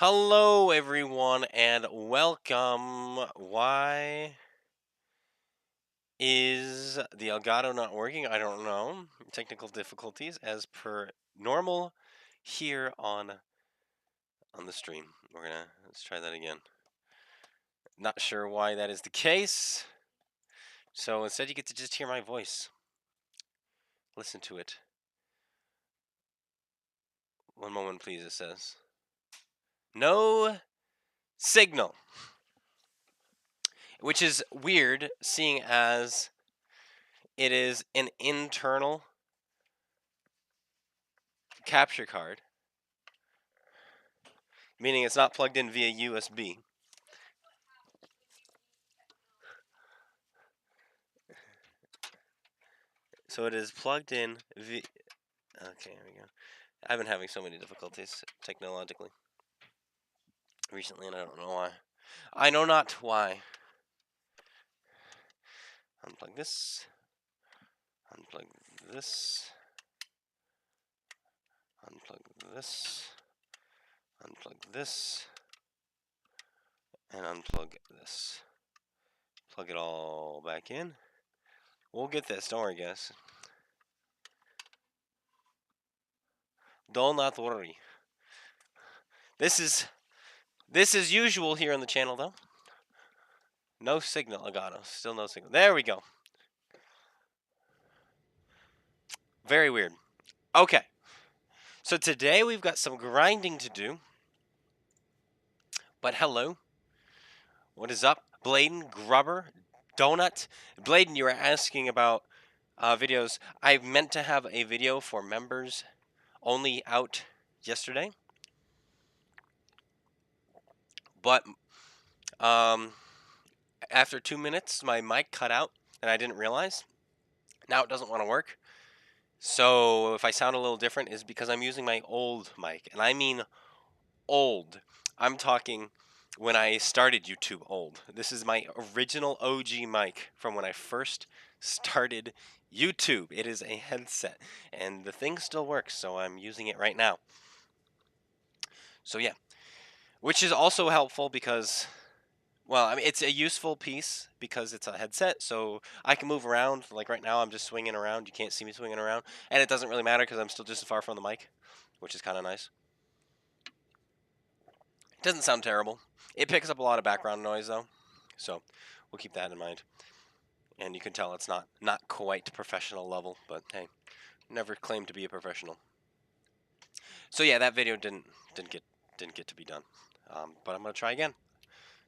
Hello, everyone, and welcome. Why is the Elgato not working? I don't know. Technical difficulties, as per normal, here on the stream. Let's try that again. Not sure why that is the case. So instead, you get to just hear my voice. Listen to it. One moment, please. It says no signal, which is weird, seeing as it is an internal capture card, meaning it's not plugged in via USB. So it is plugged in via... Okay, here we go. I've been having so many difficulties technologically recently, and I don't know why. I know not why. Unplug this. Unplug this. Unplug this. Unplug this. And unplug this. Plug it all back in. We'll get this, don't worry, guys. Do not worry. This is usual here on the channel, though. No signal, Elgato. Still no signal. There we go. Very weird. Okay. So today we've got some grinding to do. But hello. What is up? Bladen, Grubber, Donut. Bladen, you were asking about videos. I meant to have a video for members only out yesterday. But after 2 minutes, my mic cut out and I didn't realize. Now it doesn't want to work. So if I sound a little different, is because I'm using my old mic. And I mean old. I'm talking when I started YouTube old. This is my original OG mic from when I first started YouTube. It is a headset, and the thing still works, so I'm using it right now. So yeah, which is also helpful because, well, I mean, it's a useful piece because it's a headset, so I can move around. Like right now, I'm just swinging around. You can't see me swinging around, and it doesn't really matter because I'm still just as far from the mic, which is kind of nice. It doesn't sound terrible. It picks up a lot of background noise though, so we'll keep that in mind. And you can tell it's not quite professional level, but hey, never claimed to be a professional. So yeah, that video didn't get to be done, but I'm gonna try again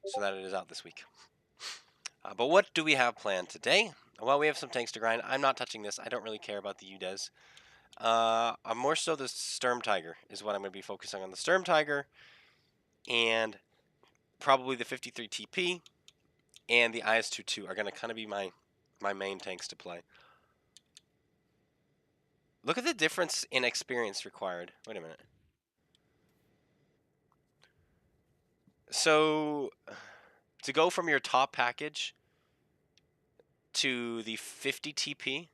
so that it is out this week. But what do we have planned today? Well, we have some tanks to grind. I'm not touching this. I don't really care about the UDES. I'm more so the Sturmtiger is what I'm going to be focusing on. The Sturmtiger and probably the 53 TP and the IS-22 are going to kind of be my main tanks to play. Look at the difference in experience required. Wait a minute. So, to go from your top package to the 50 TP,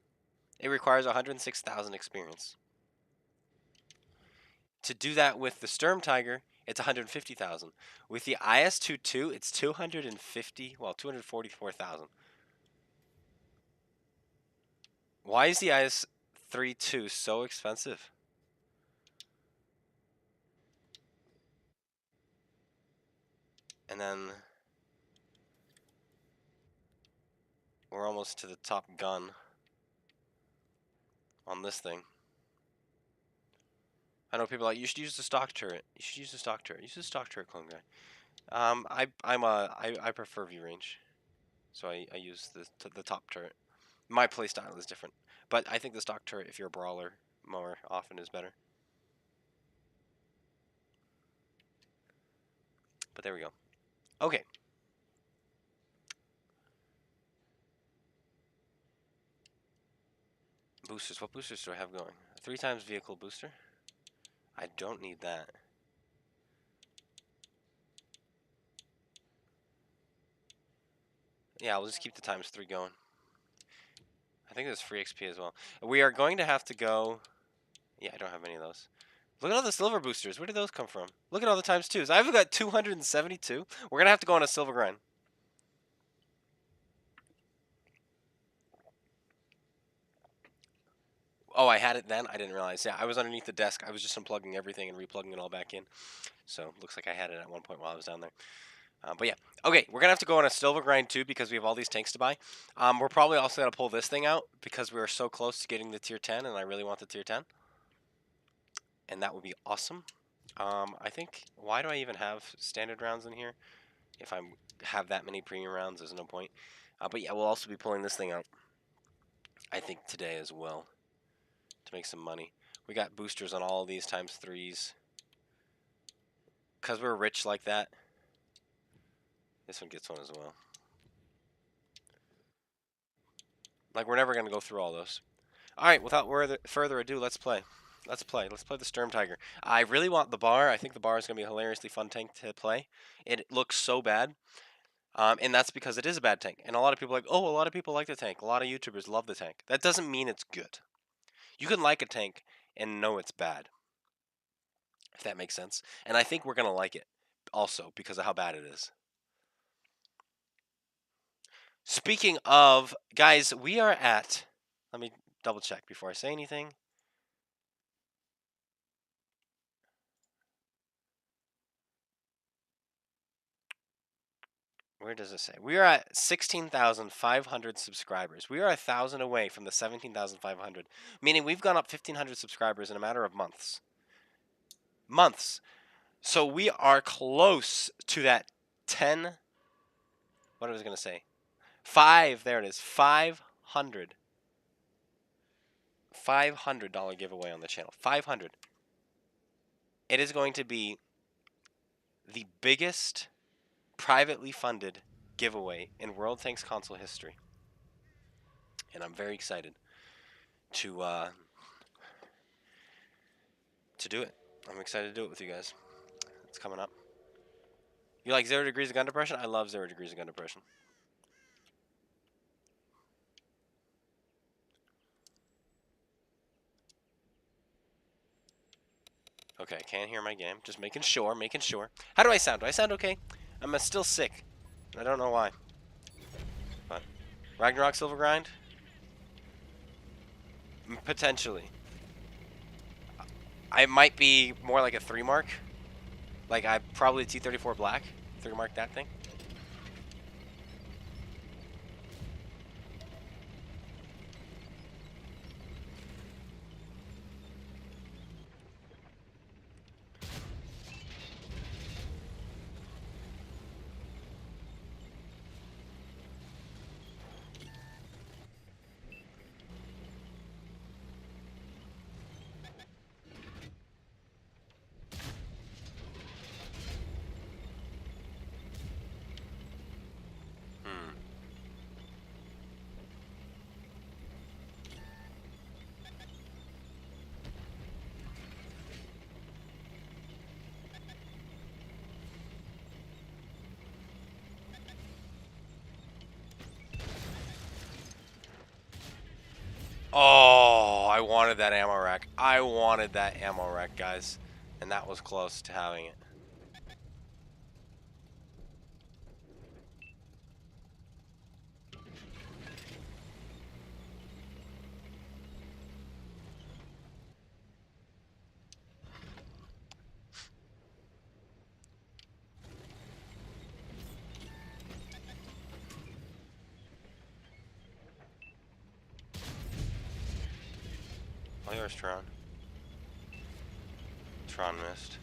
it requires 106,000 experience. To do that with the Sturmtiger, it's 150,000. With the IS-22, it's 244,000. Why is the IS-32 so expensive? And then we're almost to the top gun on this thing. I know people are like, you should use the stock turret. You should use the stock turret. Use the stock turret, clone guy. I prefer view range, so I use the top turret. My playstyle is different, but I think the stock turret, if you're a brawler, more often is better. But there we go. Okay. Boosters. What boosters do I have going? 3 times vehicle booster. I don't need that. Yeah, we'll just keep the ×3 going. I think there's free XP as well. We are going to have to go... Yeah, I don't have any of those. Look at all the silver boosters. Where did those come from? Look at all the times twos. I've got 272. We're gonna have to go on a silver grind. Oh, I had it then? I didn't realize. Yeah, I was underneath the desk. I was just unplugging everything and replugging it all back in. So, looks like I had it at one point while I was down there. But yeah. Okay, we're going to have to go on a silver grind too because we have all these tanks to buy. We're probably also going to pull this thing out because we are so close to getting the tier 10 and I really want the tier 10. And that would be awesome. I think, why do I even have standard rounds in here? If I have that many premium rounds, there's no point. But yeah, we'll also be pulling this thing out, I think, today as well to make some money. We got boosters on all of these times threes. Because we're rich like that, this one gets one as well. Like, we're never going to go through all those. Alright, without further ado, let's play. Let's play the Sturmtiger. I really want the bar. I think the bar is going to be a hilariously fun tank to play. It looks so bad. And that's because it is a bad tank. And a lot of people are like, oh, a lot of people like the tank. A lot of YouTubers love the tank. That doesn't mean it's good. You can like a tank and know it's bad, if that makes sense. And I think we're going to like it also because of how bad it is. Speaking of, guys, we are at, let me double check before I say anything. Where does it say? We are at 16,500 subscribers. We are 1,000 away from the 17,500, meaning we've gone up 1,500 subscribers in a matter of months. So we are close to that 10, what was I going to say? 5, there it is, $500 giveaway on the channel. 500. It is going to be the biggest privately funded giveaway in World Tanks console history. And I'm very excited to do it. I'm excited to do it with you guys. It's coming up. You like 0 degrees of gun depression? I love 0 degrees of gun depression. Okay, I can't hear my game. Just making sure, How do I sound? Do I sound okay? I'm still sick. I don't know why. But Ragnarok Silver Grind? Potentially. I might be more like a 3 mark. Like I probably T34 black. 3 mark that thing. Oh, I wanted that ammo rack. I wanted that ammo rack, guys. And that was close to having it. All yours, Tron. Tron missed.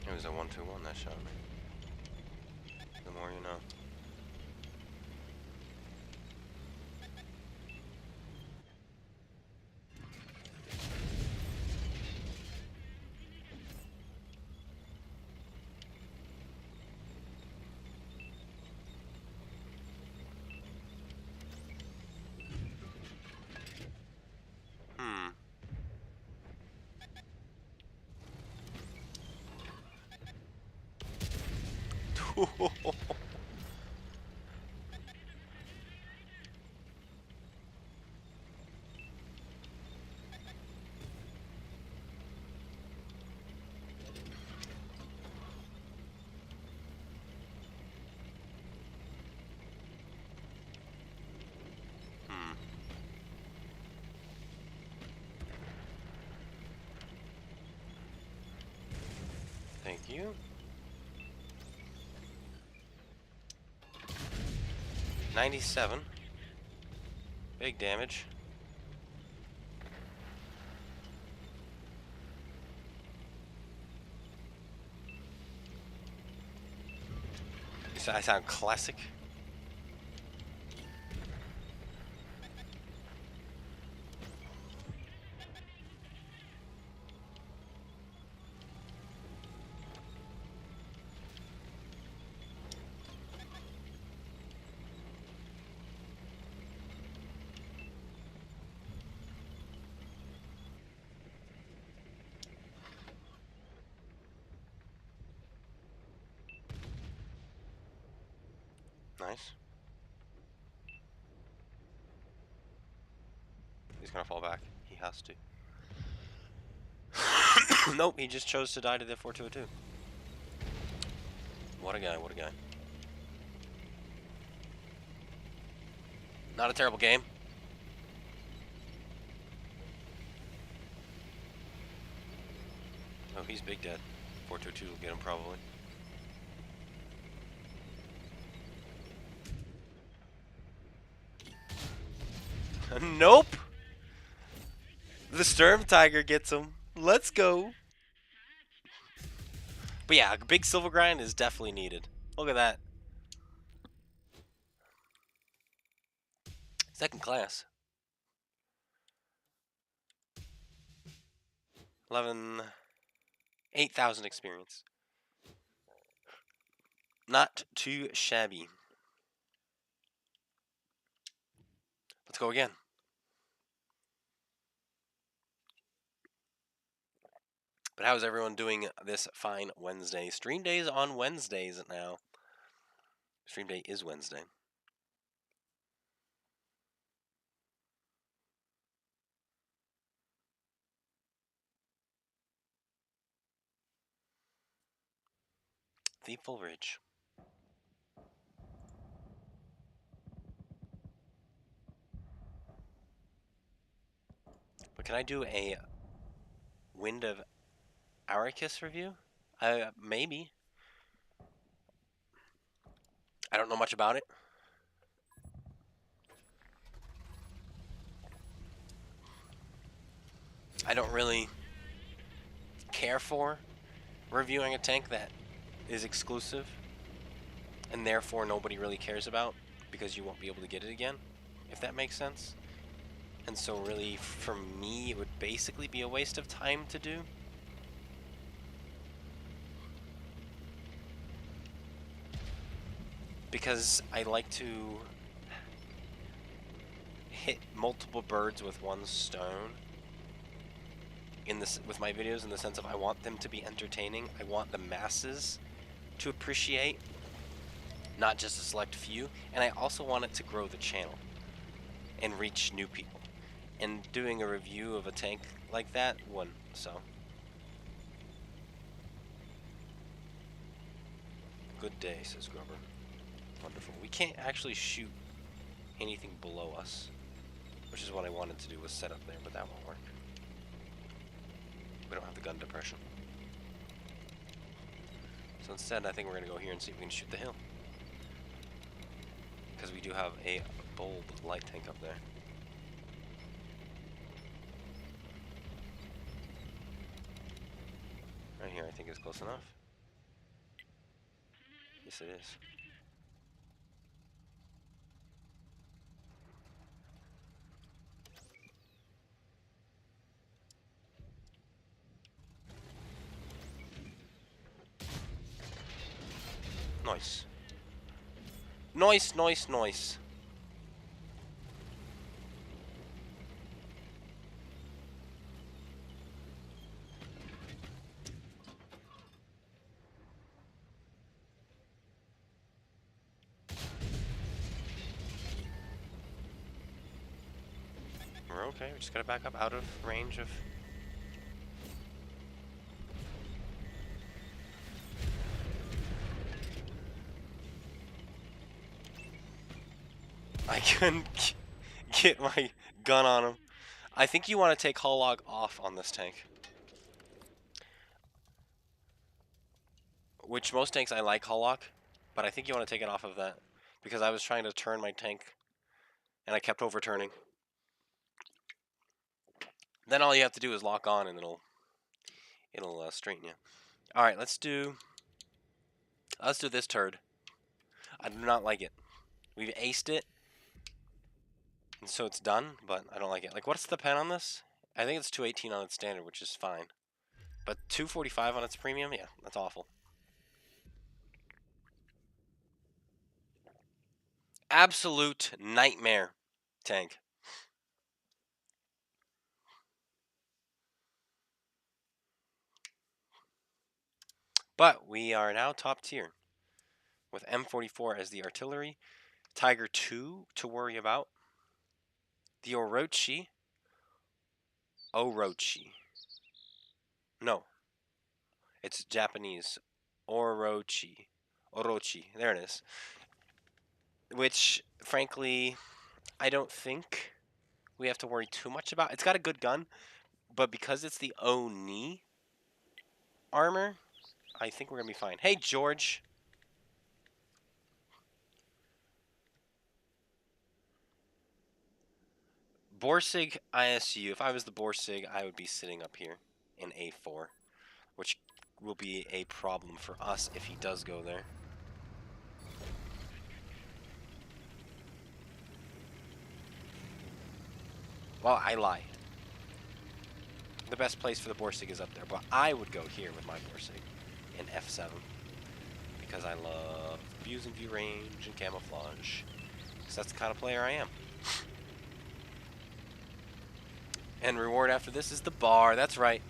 It was a 1-2-1 that shot me. The more you know. Thank you. 97. Big damage. I sound classic. Nice. He's gonna fall back. He has to. Nope, he just chose to die to the 4202. What a guy, what a guy. Not a terrible game. Oh, he's big dead. 422 will get him probably. Nope! The Sturmtiger gets him. Let's go. But yeah, a big silver grind is definitely needed. Look at that. Second class. 8,000 experience. Not too shabby. Let's go again. But how's everyone doing this fine Wednesday? Stream days on Wednesdays now. Stream day is Wednesday. Thieful Ridge. But can I do a Wind of Arrakis review? Maybe. I don't know much about it. I don't really care for reviewing a tank that is exclusive and therefore nobody really cares about because you won't be able to get it again, if that makes sense. And so really, for me, it would basically be a waste of time to do. Because I like to hit multiple birds with one stone in this with my videos, in the sense of I want them to be entertaining. I want the masses to appreciate, not just a select few. And I also want it to grow the channel and reach new people. And doing a review of a tank like that wouldn't, so. Good day, says Grubber. Wonderful. We can't actually shoot anything below us, which is what I wanted to do, was set up there, but that won't work. We don't have the gun depression. So instead, I think we're going to go here and see if we can shoot the hill. Because we do have a bold light tank up there. Right here, I think is close enough. Yes, it is. Nice. Nice, nice, nice. Okay, we just gotta back up out of range of... I couldn't get my gun on him. I think you want to take hull log off on this tank. Which most tanks I like hull lock, but I think you want to take it off of that. Because I was trying to turn my tank, and I kept overturning. Then all you have to do is lock on, and it'll straighten you. All right, let's do this turd. I do not like it. We've aced it, and so it's done, but I don't like it. Like, what's the pen on this? I think it's 218 on its standard, which is fine. But 245 on its premium? Yeah, that's awful. Absolute nightmare tank. But we are now top tier with M44 as the artillery, Tiger 2 to worry about, the Orochi. No, it's Japanese. Orochi. There it is. Which, frankly, I don't think we have to worry too much about. It's got a good gun, but because it's the Oni armor, I think we're going to be fine. Hey, George. Borsig ISU. If I was the Borsig, I would be sitting up here in A4, which will be a problem for us if he does go there. Well, I lie. The best place for the Borsig is up there, but I would go here with my Borsig in F7 because I love views and view range and camouflage because that's the kind of player I am. And reward after this is the bar. That's right.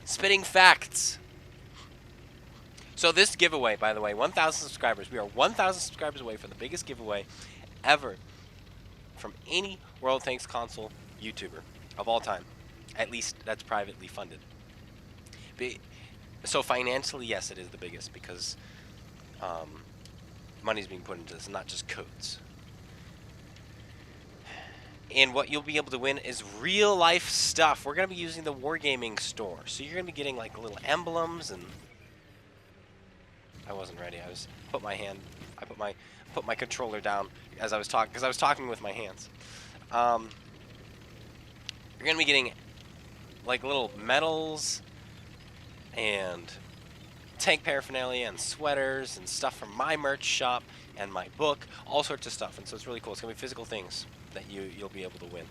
Spitting facts. So this giveaway, by the way, 1,000 subscribers. We are 1,000 subscribers away from the biggest giveaway ever from any World Tanks console YouTuber of all time. At least that's privately funded. So financially, yes, it is the biggest because money's being put into this, not just codes. And what you'll be able to win is real life stuff. We're going to be using the Wargaming store. So you're going to be getting like little emblems and... I wasn't ready. I put my controller down as I was talking because I was talking with my hands. You're going to be getting like little medals and tank paraphernalia and sweaters and stuff from my merch shop and my book, all sorts of stuff. And so it's really cool. It's going to be physical things that you'll be able to win.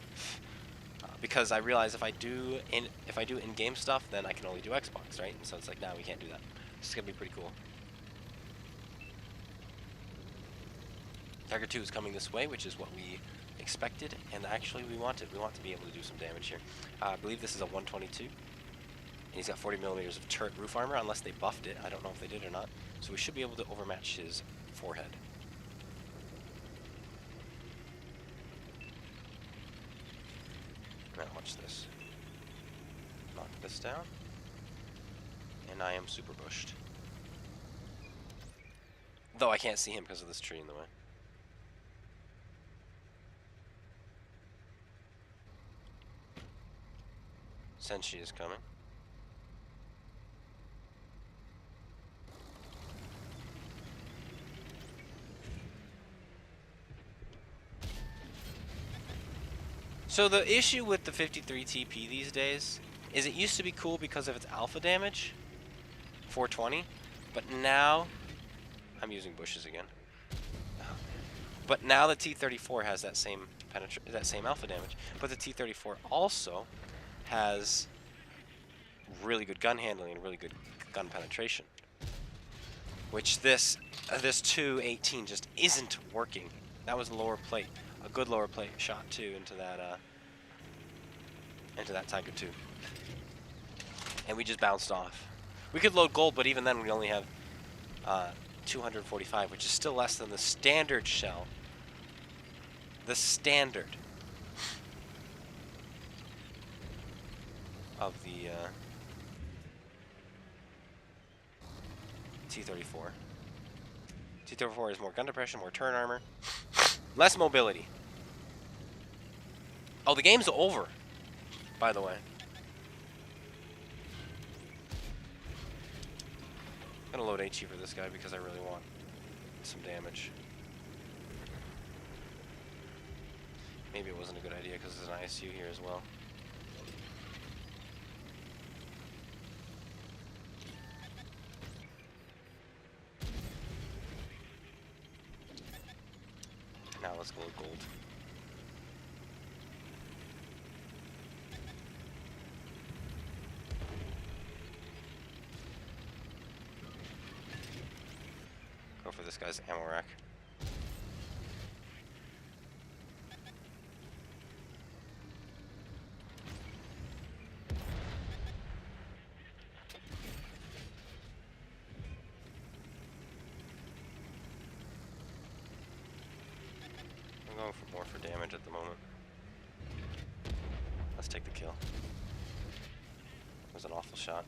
Because I realize if I do in-game stuff, then I can only do Xbox, right? And so it's like, nah, we can't do that. This is going to be pretty cool. Tiger 2 is coming this way, which is what we expected, and actually we wanted. We want to be able to do some damage here. I believe this is a 122, and he's got 40 millimeters of turret roof armor, unless they buffed it. I don't know if they did or not. So we should be able to overmatch his forehead. Now watch this. Knock this down, and I am super bushed. Though I can't see him because of this tree in the way. Senshi is coming. So the issue with the 53 TP these days is it used to be cool because of its alpha damage, 420, but now I'm using bushes again. But now the T-34 has that same alpha damage, but the T-34 also has really good gun handling and really good gun penetration, which this 218 just isn't working. That was lower plate, a good lower plate shot too into that Tiger 2, and we just bounced off. We could load gold, but even then we only have 245, which is still less than the standard shell the standard of the T-34. T-34 is more gun depression, more turn armor, less mobility. Oh, the game's over, by the way. I'm gonna load HE for this guy because I really want some damage. Maybe it wasn't a good idea because there's an ISU here as well. Now let's go with gold. Go for this guy's ammo rack. I'm going for more for damage at the moment. Let's take the kill. That was an awful shot.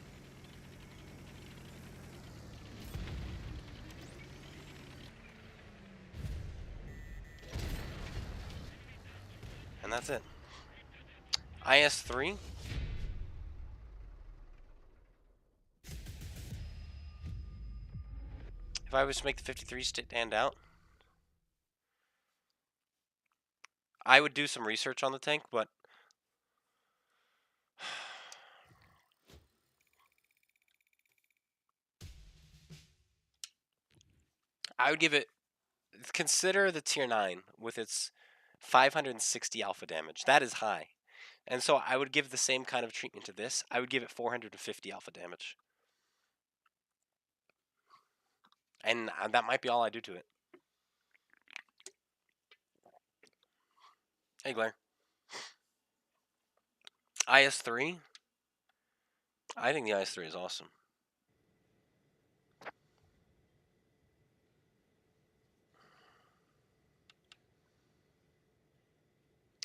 And that's it. IS-3. If I was to make the 53 stand out, I would do some research on the tank, but I would give it, consider the tier 9 with its 560 alpha damage. That is high. And so I would give the same kind of treatment to this. I would give it 450 alpha damage. And that might be all I do to it. Hey, Blair. IS-3? I think the IS-3 is awesome.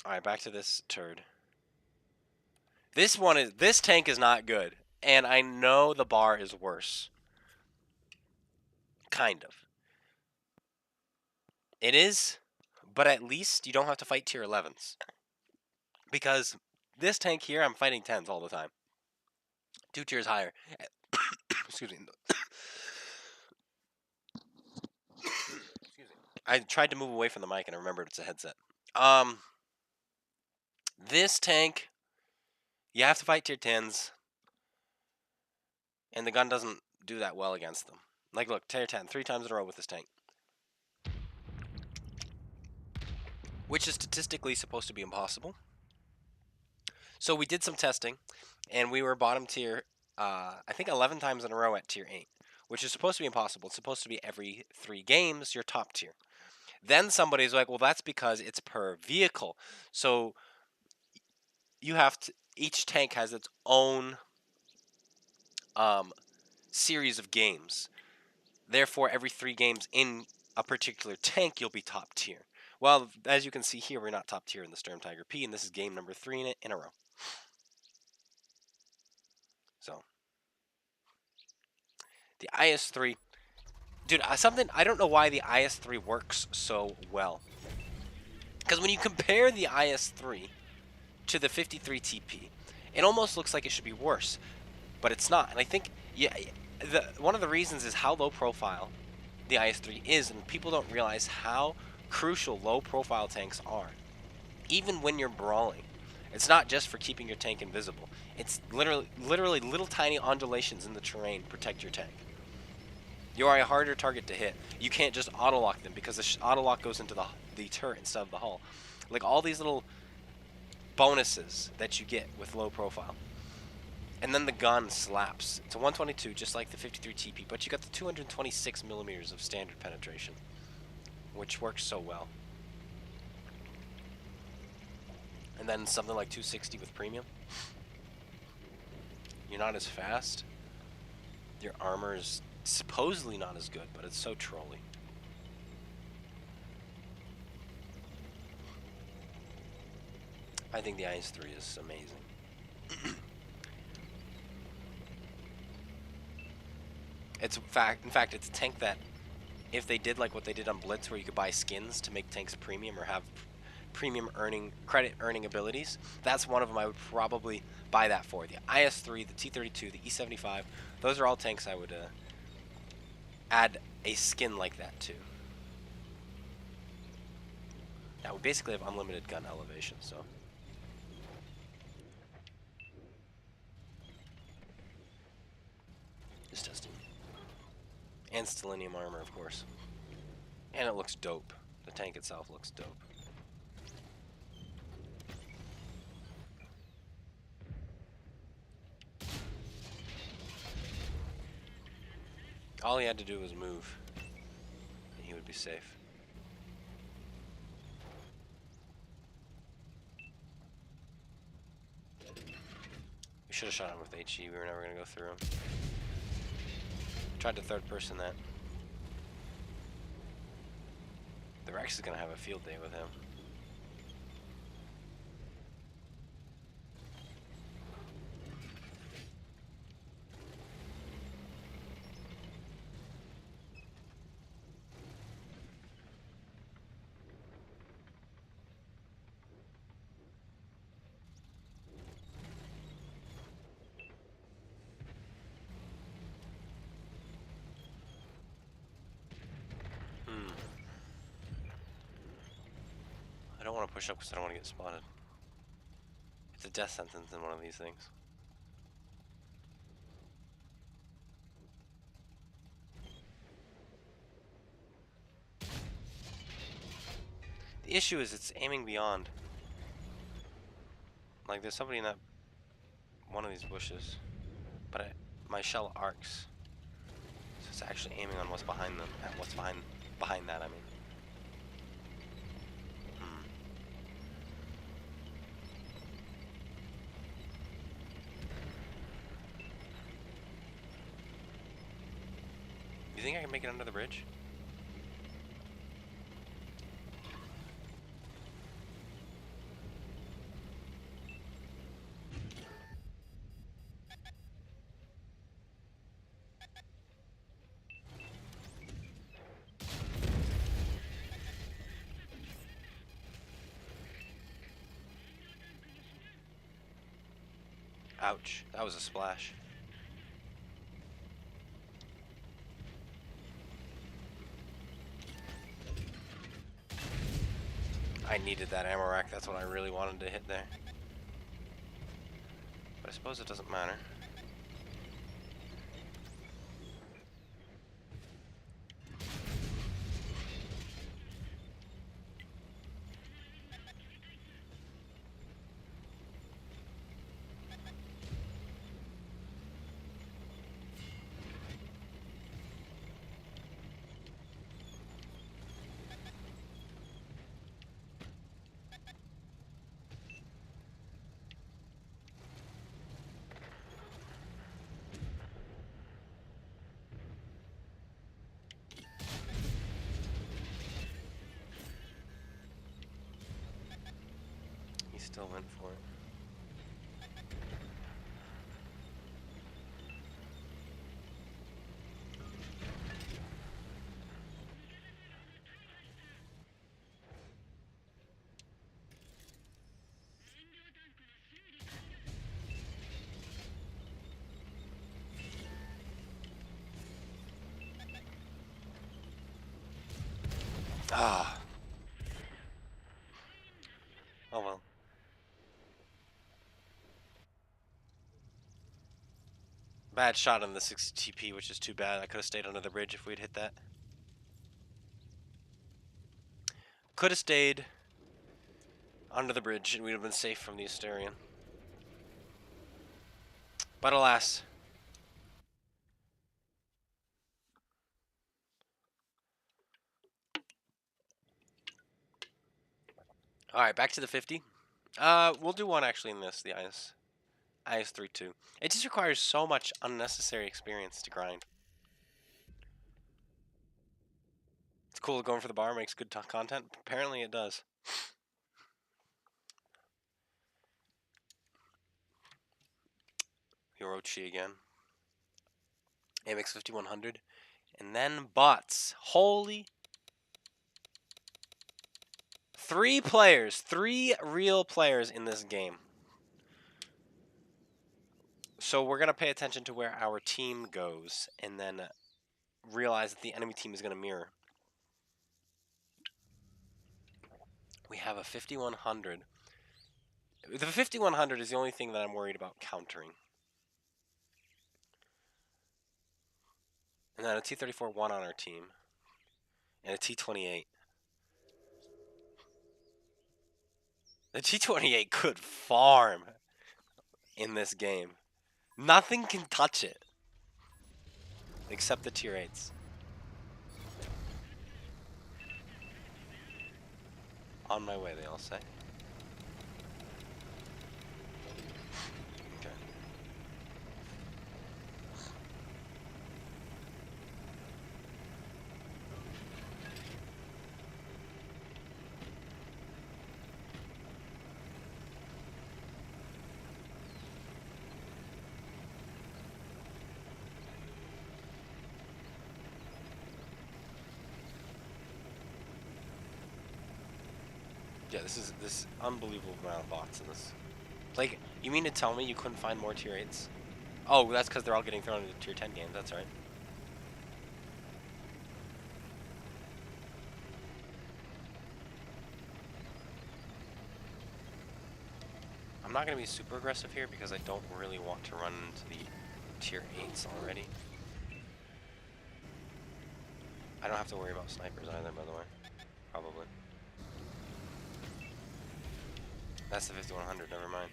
Alright, back to this turd. This tank is not good. And I know the bar is worse. Kind of. It is, but at least you don't have to fight tier 11s. Because this tank here, I'm fighting 10s all the time. 2 tiers higher. Excuse me. Excuse me. I tried to move away from the mic and I remembered it's a headset. This tank, you have to fight tier 10s. And the gun doesn't do that well against them. Like, look, tier 10, 3 times in a row with this tank. Which is statistically supposed to be impossible. So we did some testing, and we were bottom tier, I think 11 times in a row at tier 8, which is supposed to be impossible. It's supposed to be every 3 games, you're top tier. Then somebody's like, well, that's because it's per vehicle. So you have to, each tank has its own series of games. Therefore, every 3 games in a particular tank, you'll be top tier. Well, as you can see here, we're not top tier in the Sturmtiger P, and this is game number 3 in a row. So, the IS-3, dude, I don't know why the IS-3 works so well. Because when you compare the IS-3 to the 53 TP, it almost looks like it should be worse, but it's not. And I think, yeah, one of the reasons is how low profile the IS-3 is, and people don't realize how crucial low profile tanks are. Even when you're brawling, it's not just for keeping your tank invisible. It's literally little tiny undulations in the terrain protect your tank. You are a harder target to hit. You can't just auto-lock them because the auto-lock goes into the turret instead of the hull. Like all these little bonuses that you get with low profile. And then the gun slaps. It's a 122, just like the 53 TP, but you got the 226 millimeters of standard penetration, which works so well. And then something like 260 with premium. You're not as fast. Your armor is supposedly not as good, but it's so trolly. I think the IS-3 is amazing. In fact, it's a tank that, if they did like what they did on Blitz, where you could buy skins to make tanks premium or have premium credit earning abilities, that's one of them I would probably buy that for. The IS-3, the T-32, the E-75, those are all tanks I would add a skin like that to. Now we basically have unlimited gun elevation, so. Just testing. And Stellinium armor, of course. And it looks dope. The tank itself looks dope. All he had to do was move, and he would be safe. We should have shot him with HE. We were never going to go through him. Tried to third person that. The Rex is going to have a field day with him. I don't want to push up because I don't want to get spotted. It's a death sentence in one of these things. The issue is it's aiming beyond. Like, there's somebody in that one of these bushes, but my shell arcs, so it's actually aiming on what's behind them. What's behind that, I mean. You think I can make it under the bridge? Ouch, that was a splash. I needed that ammo rack, that's what I really wanted to hit there. But I suppose it doesn't matter. He still went for it. Ah. Oh well. Bad shot on the 60 TP, which is too bad. I could have stayed under the bridge if we'd hit that. Could have stayed under the bridge and we'd have been safe from the Asterian. But alas. Alright, back to the 50. We'll do one actually in this, the IS-3 too. It just requires so much unnecessary experience to grind. It's cool going for the bar, makes good content. Apparently it does. Hirochi again. AMX 5100. And then bots. Holy. 3 players. 3 real players in this game. So we're going to pay attention to where our team goes and then realize that the enemy team is going to mirror. We have a 5100. The 5100 is the only thing that I'm worried about countering. And then a T-34-1 on our team. And a T-28. The T-28 could farm in this game. Nothing can touch it. Except the tier 8s. On my way, they all say. Okay. Yeah, this unbelievable amount of bots in this. Like, you mean to tell me you couldn't find more tier 8s? Oh, that's because they're all getting thrown into tier 10 games, that's right. I'm not going to be super aggressive here because I don't really want to run into the tier 8s already. I don't have to worry about snipers either, by the way. Probably. That's the 5100, never mind.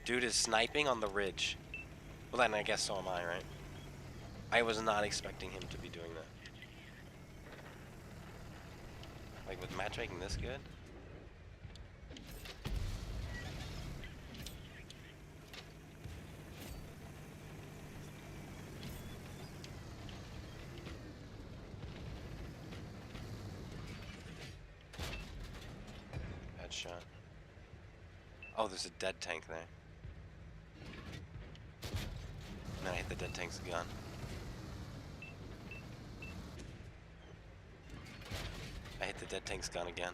Dude is sniping on the ridge. Well, then I guess so am I, right? I was not expecting him to be doing that. Like, with matchmaking this good? Bad shot. Oh, there's a dead tank there. And then I hit the dead tank's gun. I hit the dead tank's gun again.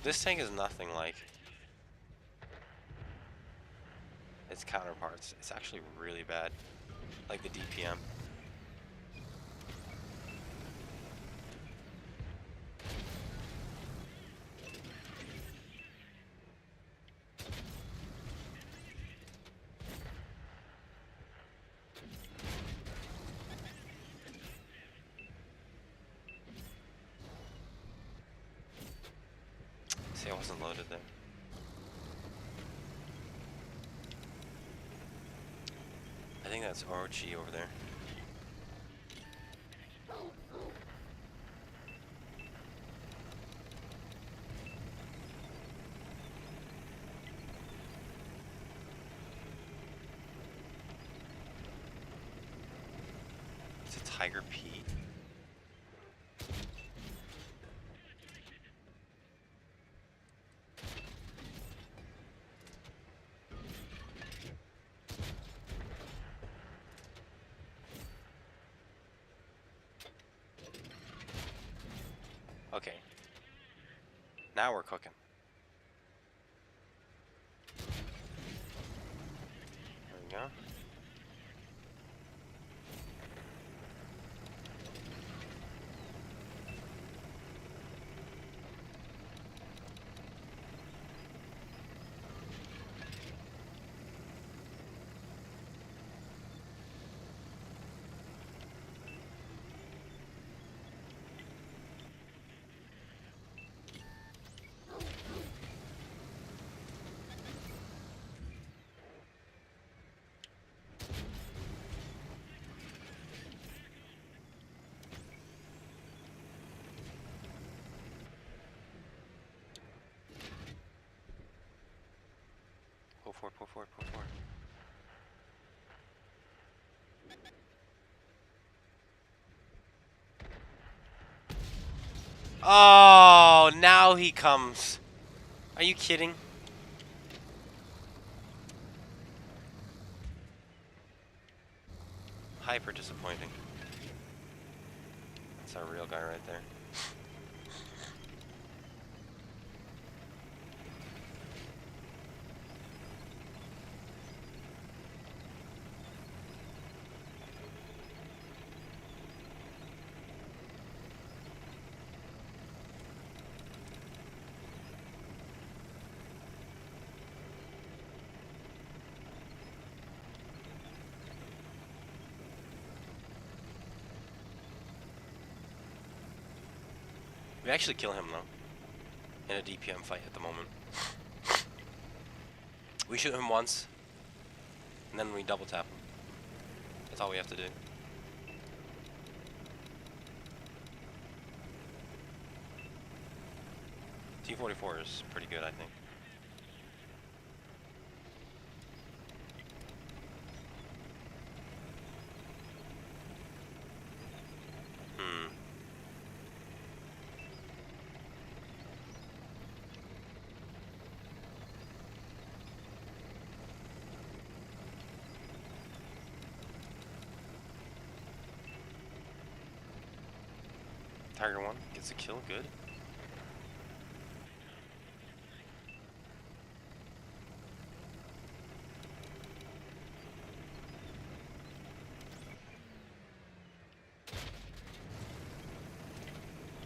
This tank is nothing like its counterparts. It's actually really bad. Like the DPM. See, I wasn't loaded there. I think that's Orochi over there. It's a Tiger P. Okay. Now we're cooking. There we go. forward, pull forward, pull forward. Oh, now he comes. Are you kidding? Hyper disappointing. That's our real guy right there. We actually kill him though, in a DPM fight at the moment. We shoot him once, and then we double tap him. That's all we have to do. T-44 is pretty good, I think. Tiger 1 gets a kill, good.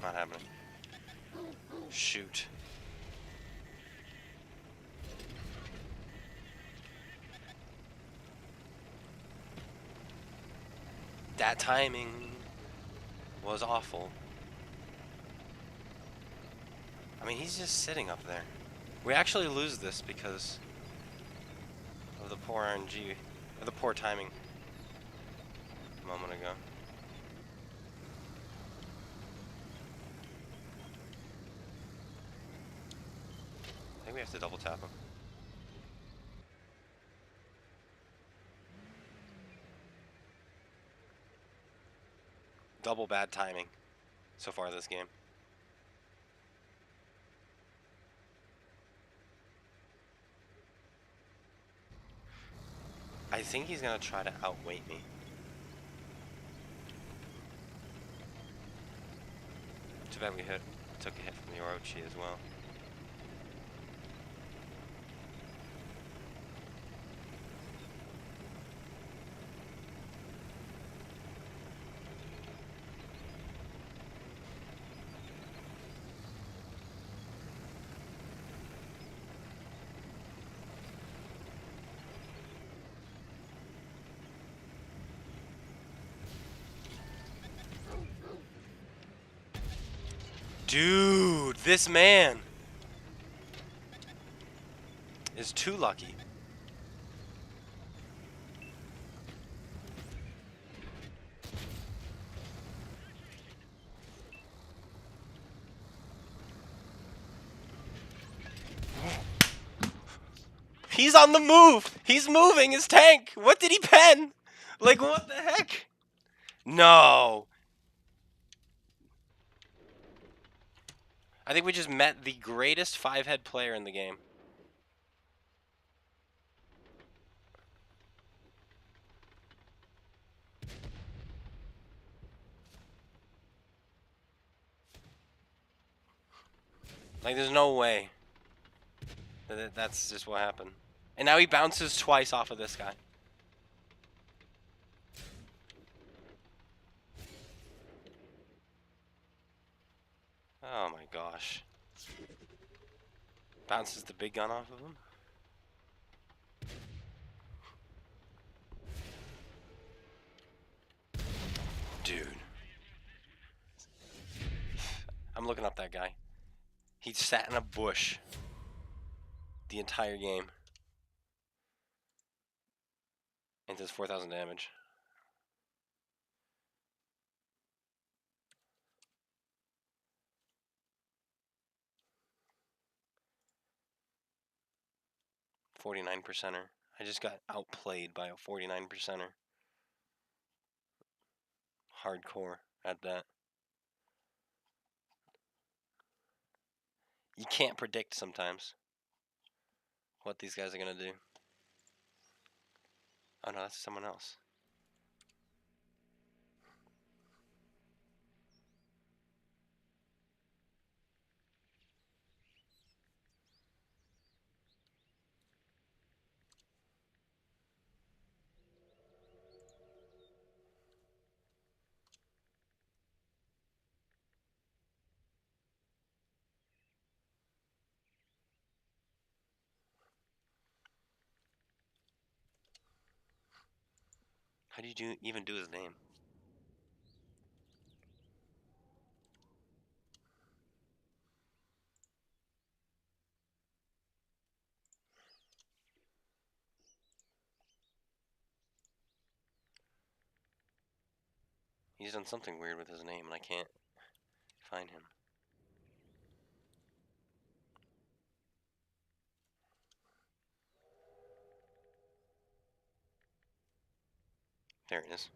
Not happening. Shoot. That timing was awful. I mean, he's just sitting up there. We actually lose this because of the poor RNG, or the poor timing a moment ago. I think we have to double tap him. Double bad timing so far this game. I think he's gonna try to outweight me. Too bad we took a hit from the Orochi as well. Dude, this man is too lucky. He's on the move. He's moving his tank. What did he pen? Like, what the heck? No. I think we just met the greatest 5-head player in the game. Like, there's no way that's just what happened. And now he bounces twice off of this guy. Oh my gosh. Bounces the big gun off of him. Dude. I'm looking up that guy. He sat in a bush the entire game. And does 4,000 damage. 49%er. I just got outplayed by a 49%er. Hardcore at that. You can't predict sometimes what these guys are gonna do. Oh no, that's someone else. How do you even do his name? He's done something weird with his name and I can't find him. There it is.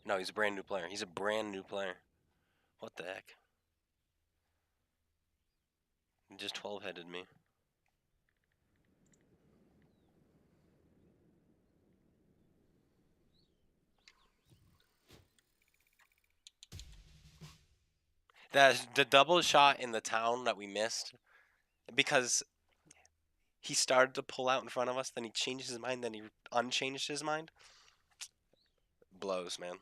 No, he's a brand new player. He's a brand new player. What the heck? He just 12-headed me. The double shot in the town that we missed, because he started to pull out in front of us, then he changed his mind, then he unchanged his mind. Blows, man.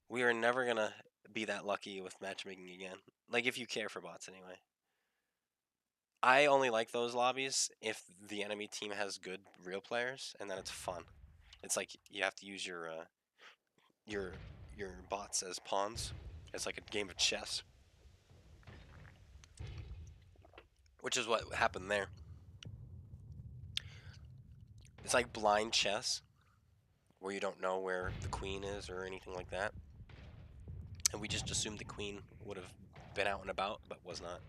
We are never gonna be that lucky with matchmaking again. Like, if you care for bots anyway. I only like those lobbies if the enemy team has good real players, and then it's fun. It's like you have to use your bots as pawns. It's like a game of chess, which is what happened there. It's like blind chess, where you don't know where the queen is or anything like that. And we just assumed the queen would have been out and about, but was not.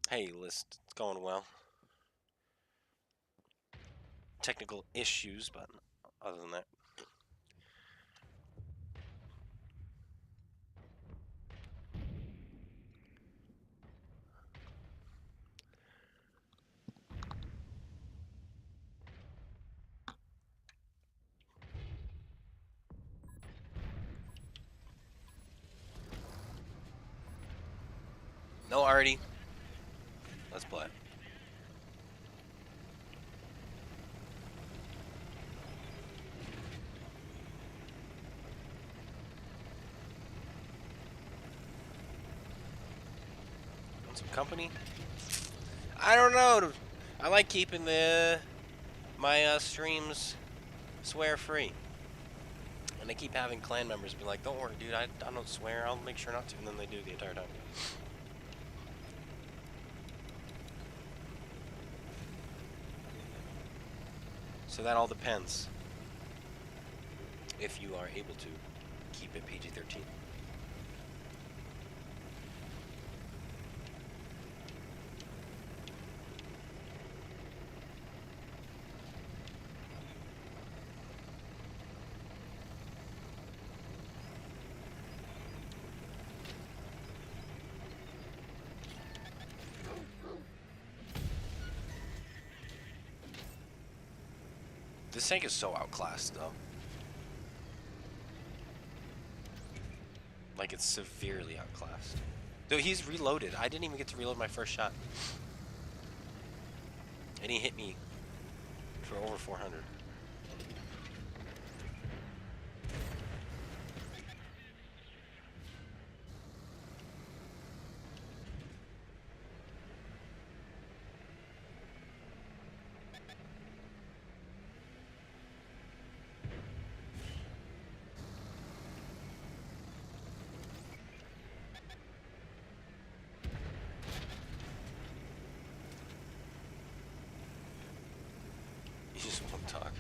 Hey, list, it's going well. Technical issues, but other than that. No, already. Let's play. Want some company? I don't know. I like keeping my streams swear free. And they keep having clan members be like, "Don't worry, dude. I don't swear. I'll make sure not to." And then they do the entire time. So that all depends if you are able to keep it PG-13. This tank is so outclassed, though. Like, it's severely outclassed. Though he's reloaded. I didn't even get to reload my first shot. And he hit me for over 400. He just won't talk.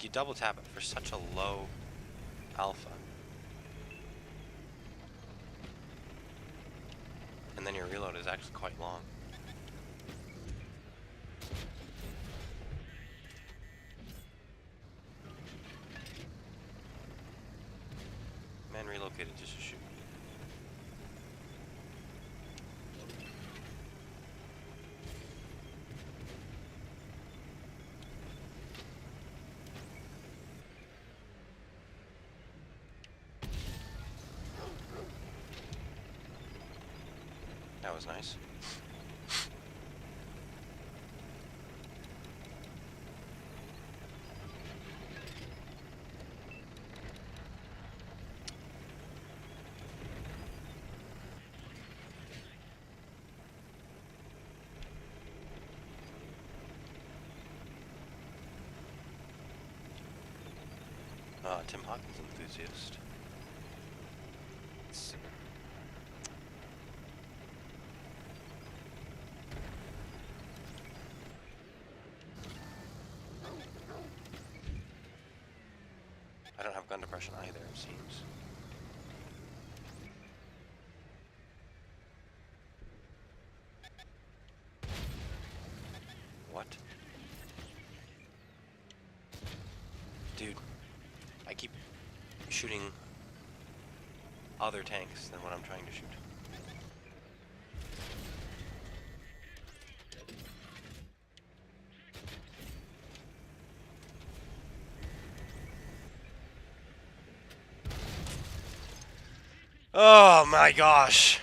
Like, you double tap it for such a low alpha. And then your reload is actually quite long. Man relocated just to shoot. That was nice. Tim Hawkins enthusiast. I don't have gun depression either, it seems. What? Dude, I keep shooting other tanks than what I'm trying to shoot. Oh my gosh.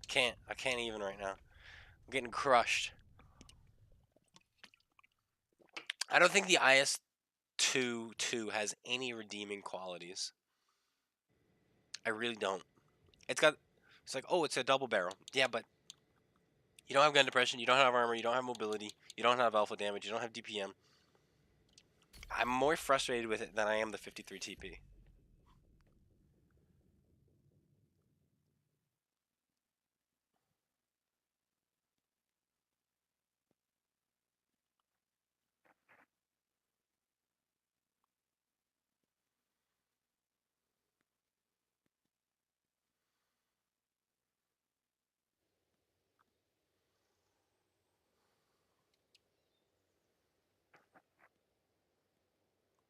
I can't even right now. I'm getting crushed. I don't think the IS-2 has any redeeming qualities. I really don't. It's like, oh, it's a double barrel. Yeah, but you don't have gun depression, you don't have armor, you don't have mobility, you don't have alpha damage, you don't have DPM. I'm more frustrated with it than I am the 53 TP.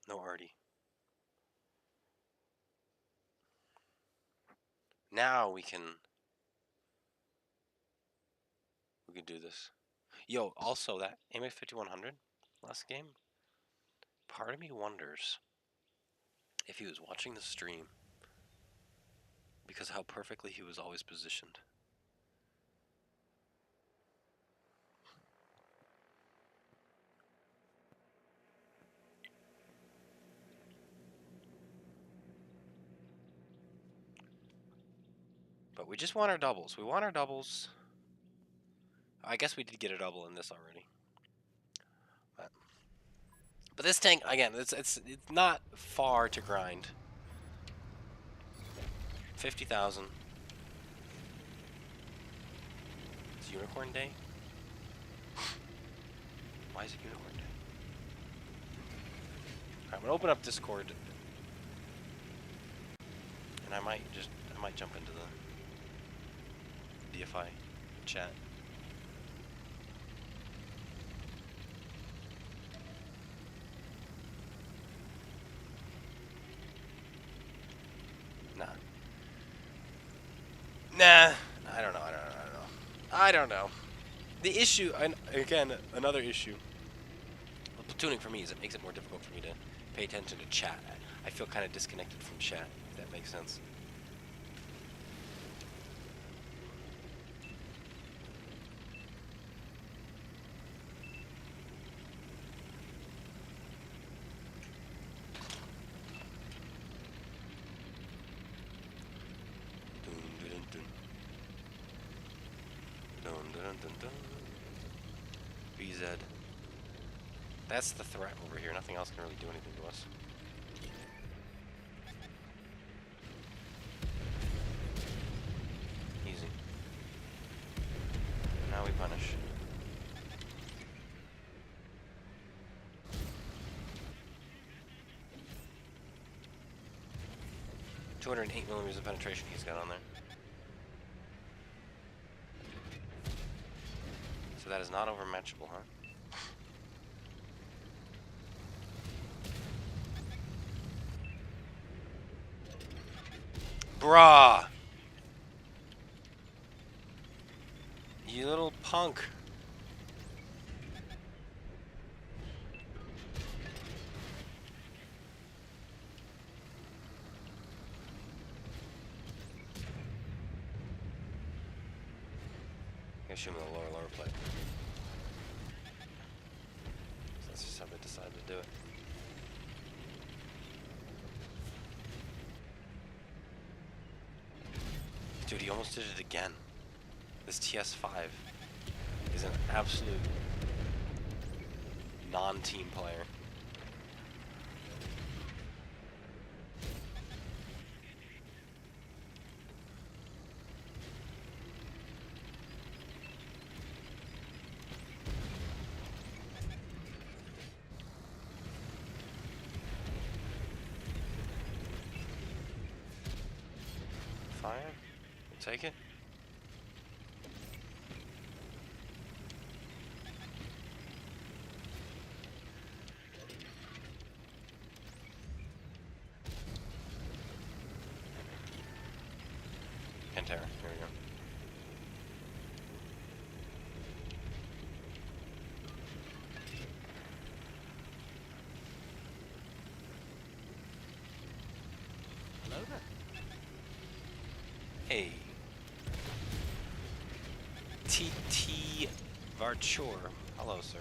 No arty. Now we can do this. Yo, also that AMA 5100 last game. Part of me wonders if he was watching the stream because how perfectly he was always positioned. But we just want our doubles. We want our doubles. I guess we did get a double in this already. But this tank, again, it's not far to grind. 50,000. It's Unicorn Day? Why is it Unicorn Day? Alright, I'm gonna open up Discord. And I might jump into the DFI chat. Nah, I don't know. The issue, and again, another issue with platooning for me is it makes it more difficult for me to pay attention to chat. I feel kind of disconnected from chat, if that makes sense. BZ. That's the threat over here. Nothing else can really do anything to us. Easy. Now we punish. 208 millimeters of penetration he's got on there. So that is not overmatchable, huh? Bruh! You little punk. I shoot him with a lower plate. So that's just how they decided to do it. Dude, he almost did it again. This TS5 is an absolute non-team player. Fire? We'll take it. Pantera, here we go. Hello there. Hey. TT Varchor. Hello, sir.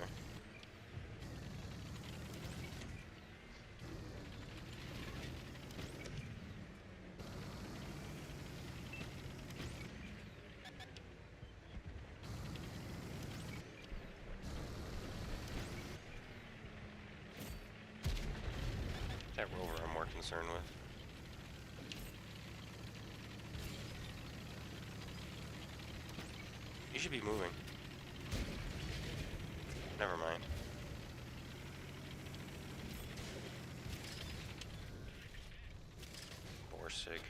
That rover I'm more concerned with. You should be moving. Never mind. Borsig.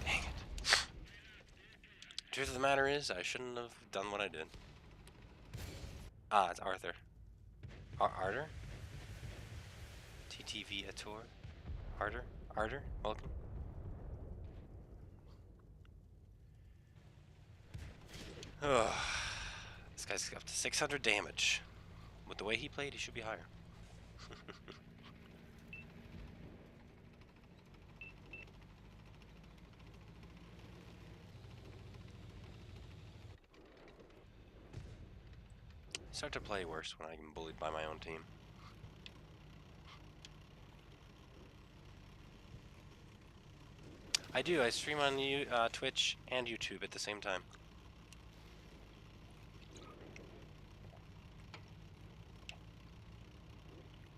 Dang it. Truth of the matter is, I shouldn't have done what I did. Ah, it's Arthur. Arter? TTV Ator? Arter? Welcome. Ugh. This guy's up to 600 damage. With the way he played, he should be higher. I start to play worse when I'm bullied by my own team. I do. I stream on Twitch and YouTube at the same time.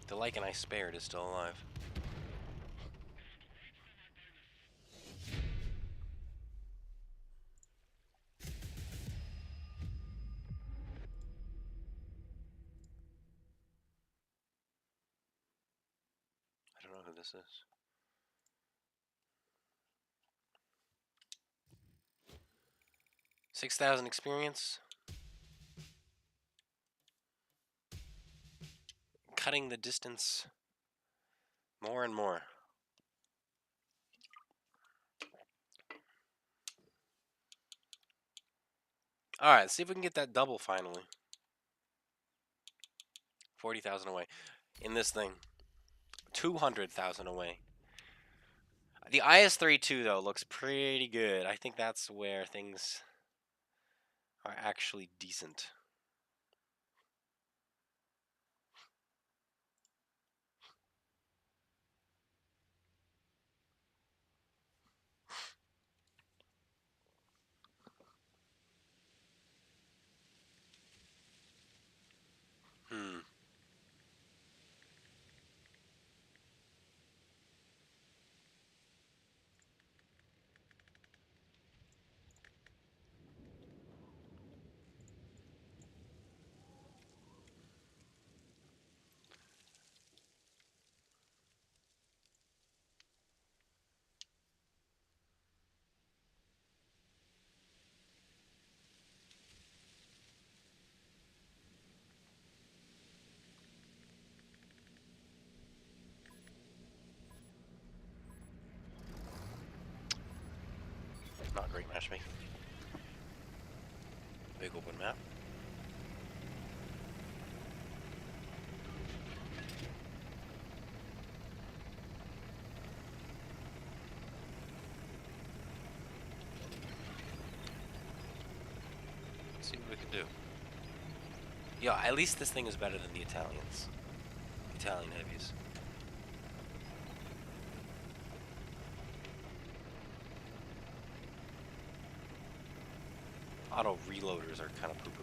The Lycan I spared is still alive. I don't know who this is. $6,000 experience. Cutting the distance more and more. Alright, see if we can get that double finally. 40,000 away. In this thing. 200,000 away. The IS-32 though looks pretty good. I think that's where things are actually decent. matchmaking. Big open map. Let's see what we can do. Yo, at least this thing is better than the Italians. Italian heavies. Auto reloaders are kind of poo-poo.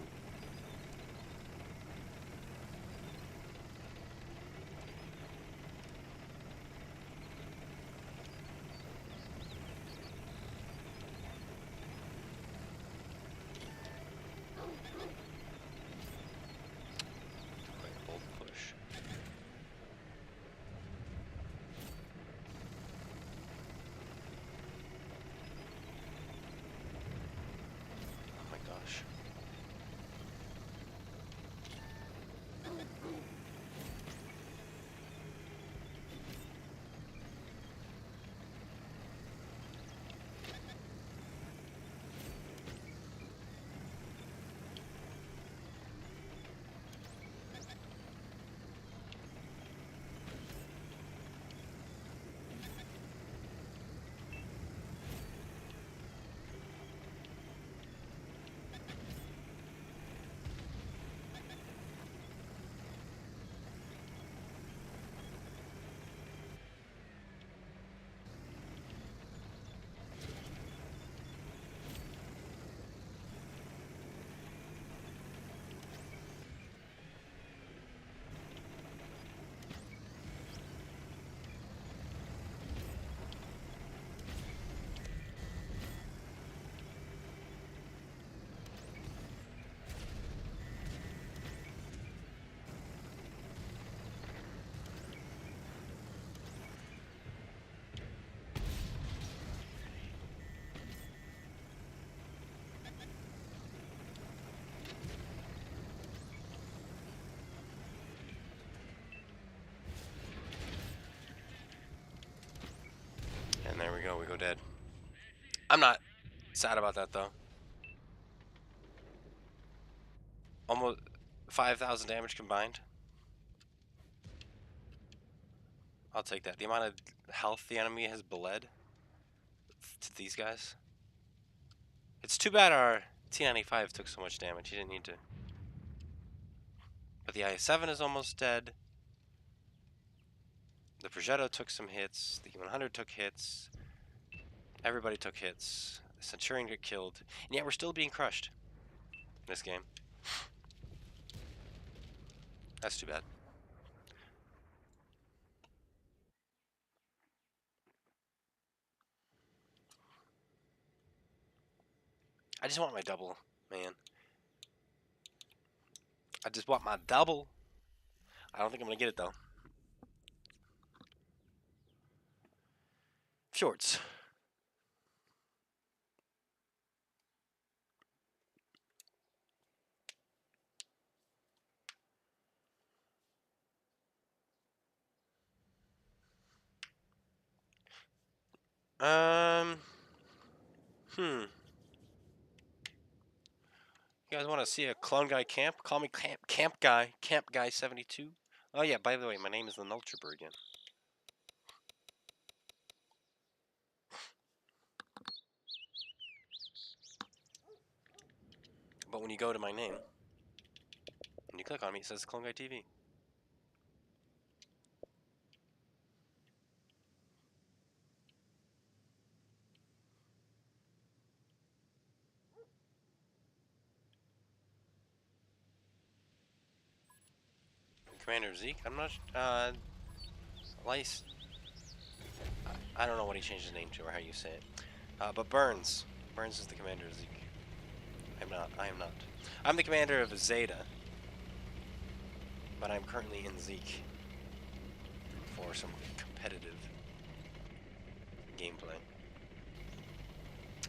Bold push. Oh my gosh. And there we go dead. I'm not sad about that though. Almost 5,000 damage combined. I'll take that. The amount of health the enemy has bled to these guys. It's too bad our T95 took so much damage. He didn't need to. But the IS-7 is almost dead. The Progetto took some hits. The E100 took hits. Everybody took hits. The Centurion got killed. And yet we're still being crushed in this game. That's too bad. I just want my double, man. I just want my double. I don't think I'm going to get it, though. Shorts. You guys want to see a clone guy camp? Call me camp guy 72. Oh yeah, by the way, my name is the Null Trooper again. But when you go to my name, and you click on me, it says CloneGuyTV. Commander Zeke, I'm not, Lice, I don't know what he changed his name to or how you say it. But Burns is the commander of Zeke. I am not. I'm the commander of Zeta, but I'm currently in Zeke for some competitive gameplay.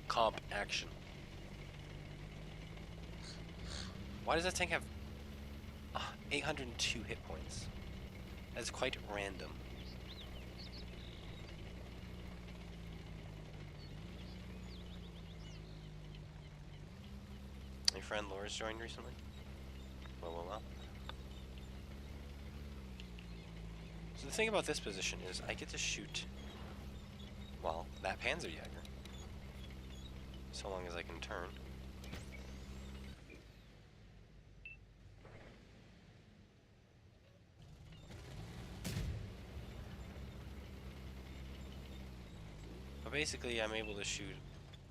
Comp action. Why does that tank have 802 hit points? That's quite random. friend Laura's joined recently. Well. So the thing about this position is I get to shoot, well, that Panzerjäger. So long as I can turn. But basically, I'm able to shoot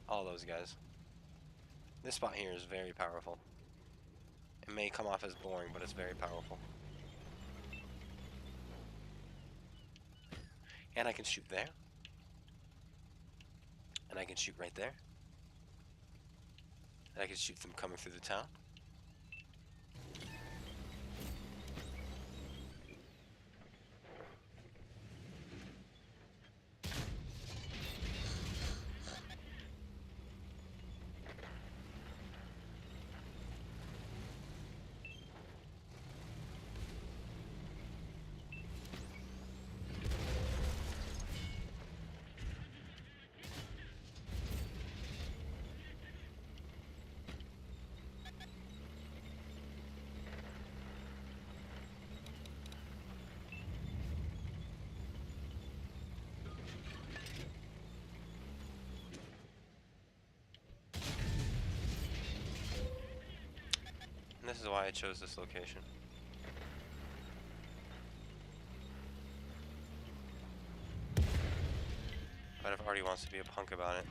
all those guys. This spot here is very powerful. It may come off as boring, but it's very powerful. And I can shoot there. And I can shoot right there. And I can shoot them coming through the town. And this is why I chose this location. But if Artie wants to be a punk about it.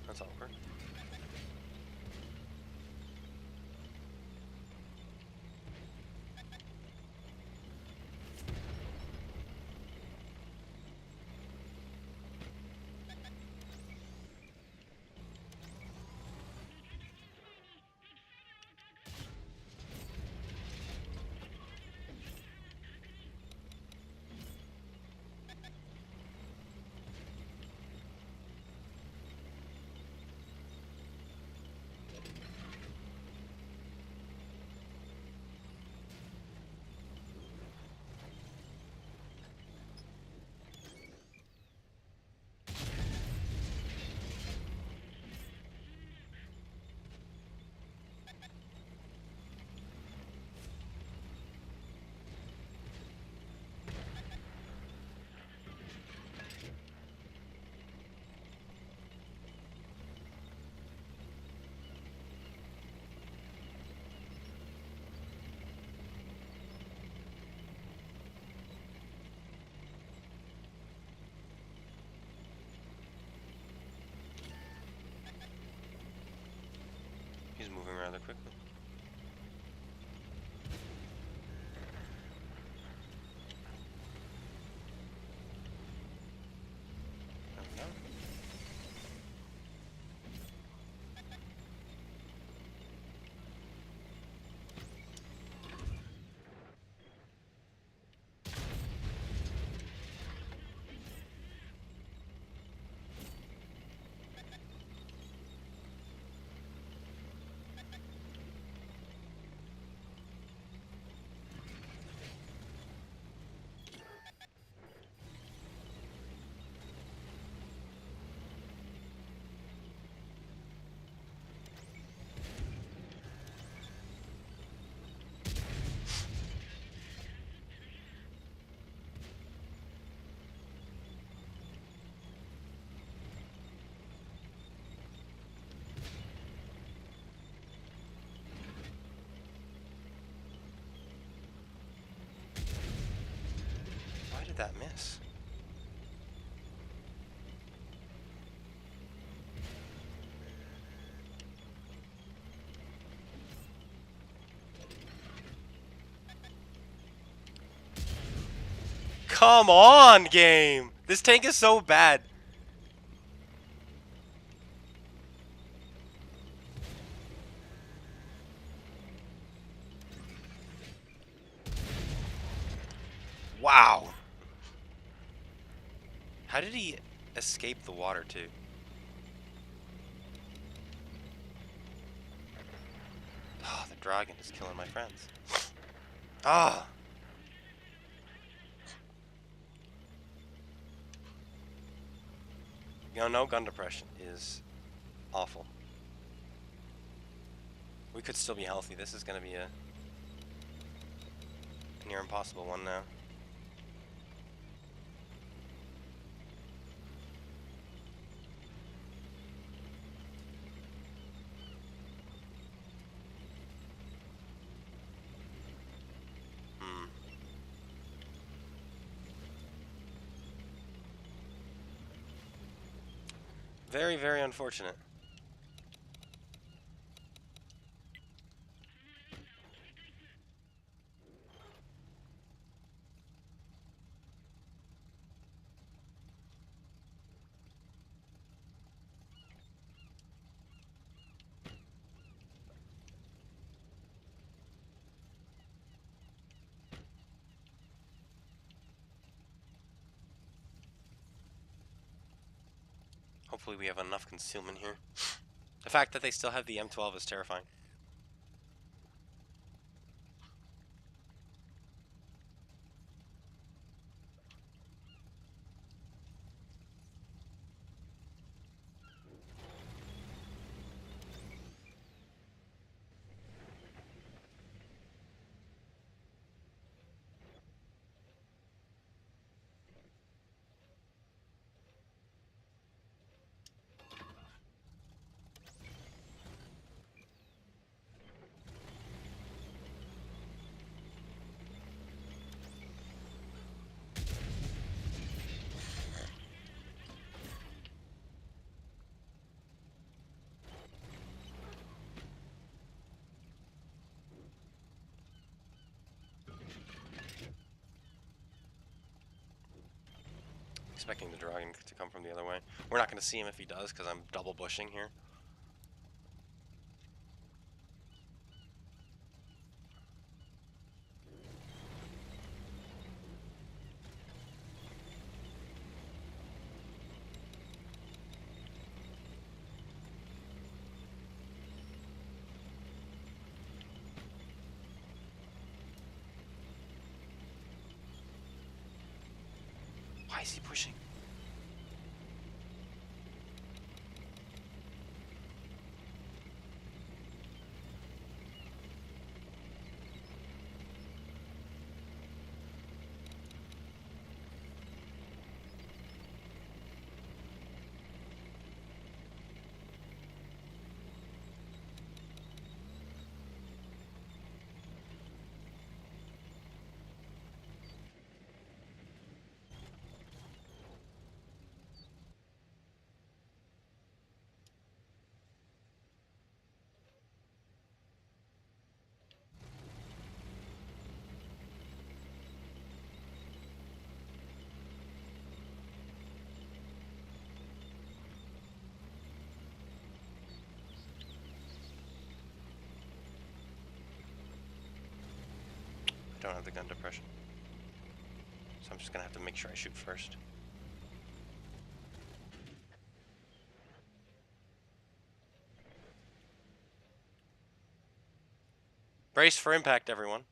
That's awkward. He's moving rather quickly. There we go. did that miss? Come on, game! This tank is so bad. Wow. How did he escape the water, too? Oh, the dragon is killing my friends. Ah. You know, no gun depression is awful. We could still be healthy. This is going to be a near impossible one now. Very, very unfortunate. Hopefully we have enough concealment here. The fact that they still have the M12 is terrifying. Expecting the dragon to come from the other way. We're not going to see him if he does because I'm double bushing here. Why is he pushing? I don't have the gun depression. So I'm just going to have to make sure I shoot first. Brace for impact, everyone.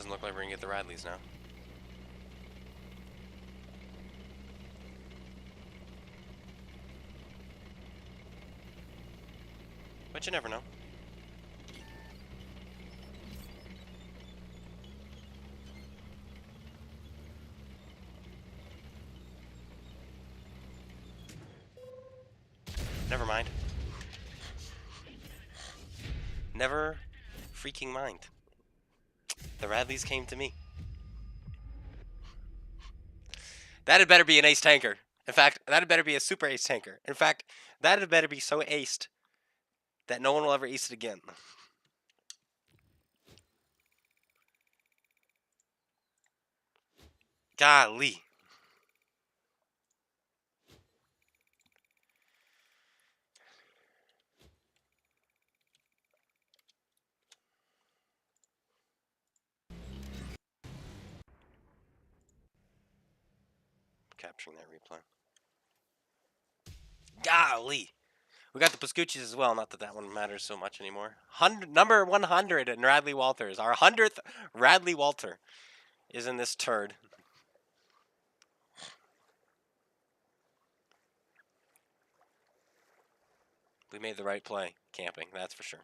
doesn't look like we're gonna get the Radleys now. But you never know. Never mind. Never freaking mind. The Radleys came to me. That had better be an ace tanker. In fact, that had better be a super ace tanker. In fact, that had better be so aced that no one will ever ace it again. Golly. Capturing that replay. Golly. We got the Pascucci's as well. Not that that one matters so much anymore. Number 100 in Radley-Walters. Our 100th Radley-Walter is in this turd. We made the right play camping, that's for sure.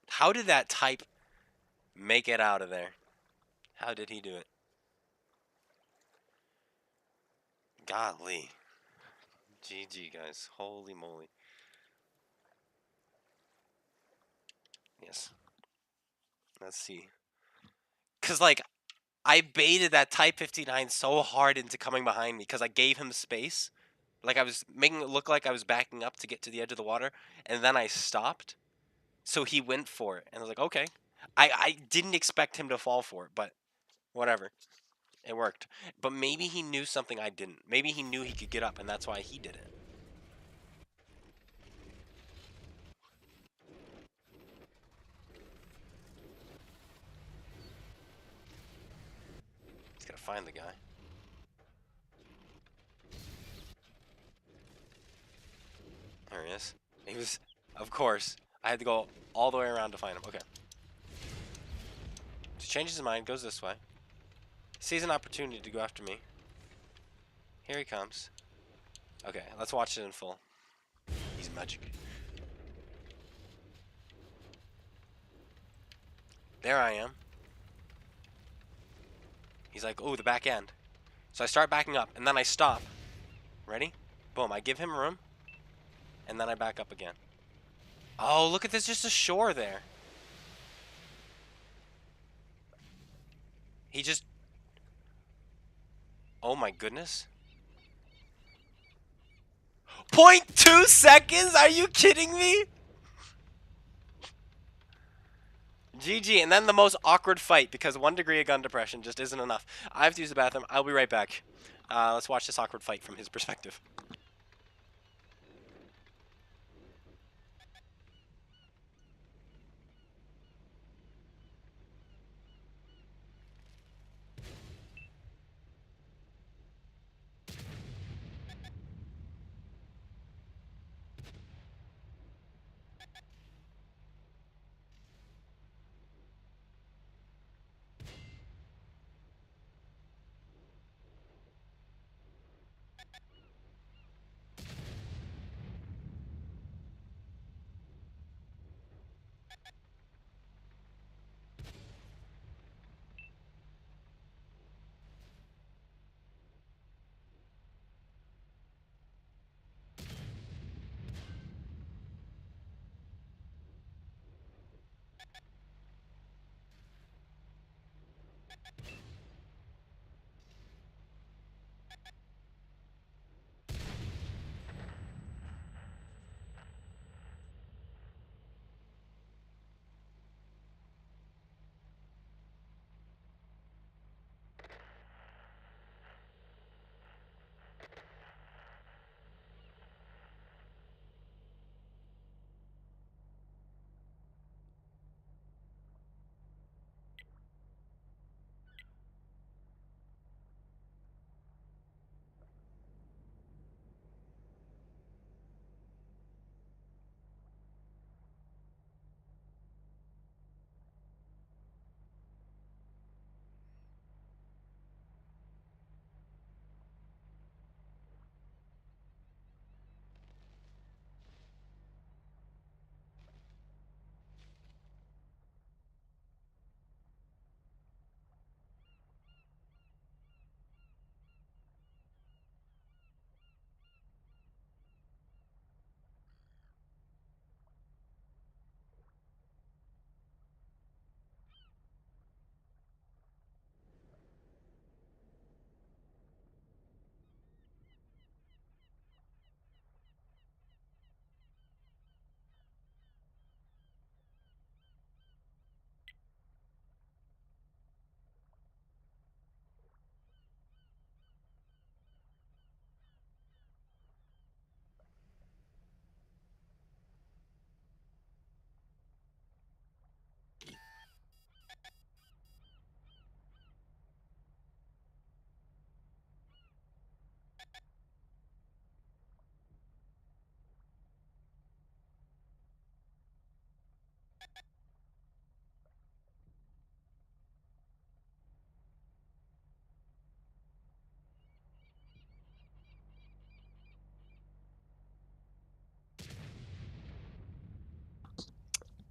How did that type make it out of there? How did he do it? Golly. GG, guys. Holy moly. Yes. Let's see. Because, like, I baited that Type 59 so hard into coming behind me because I gave him space. Like, I was making it look like I was backing up to get to the edge of the water, and then I stopped. So he went for it. And I was like, okay. I didn't expect him to fall for it, but whatever. It worked. But maybe he knew something I didn't. Maybe he knew he could get up, and that's why he did it. He's got to find the guy. There he is. He was, of course. I had to go all the way around to find him. Okay. He changes his mind, goes this way. Sees an opportunity to go after me. Here he comes. Okay, let's watch it in full. He's magic. There I am. He's like, oh, the back end. So I start backing up, and then I stop. Ready? Boom, I give him room, and then I back up again. Oh, look at this, just a shore there. He just... Oh my goodness. 0.2 seconds? Are you kidding me? GG, and then the most awkward fight because 1 degree of gun depression just isn't enough. I have to use the bathroom. I'll be right back. Let's watch this awkward fight from his perspective.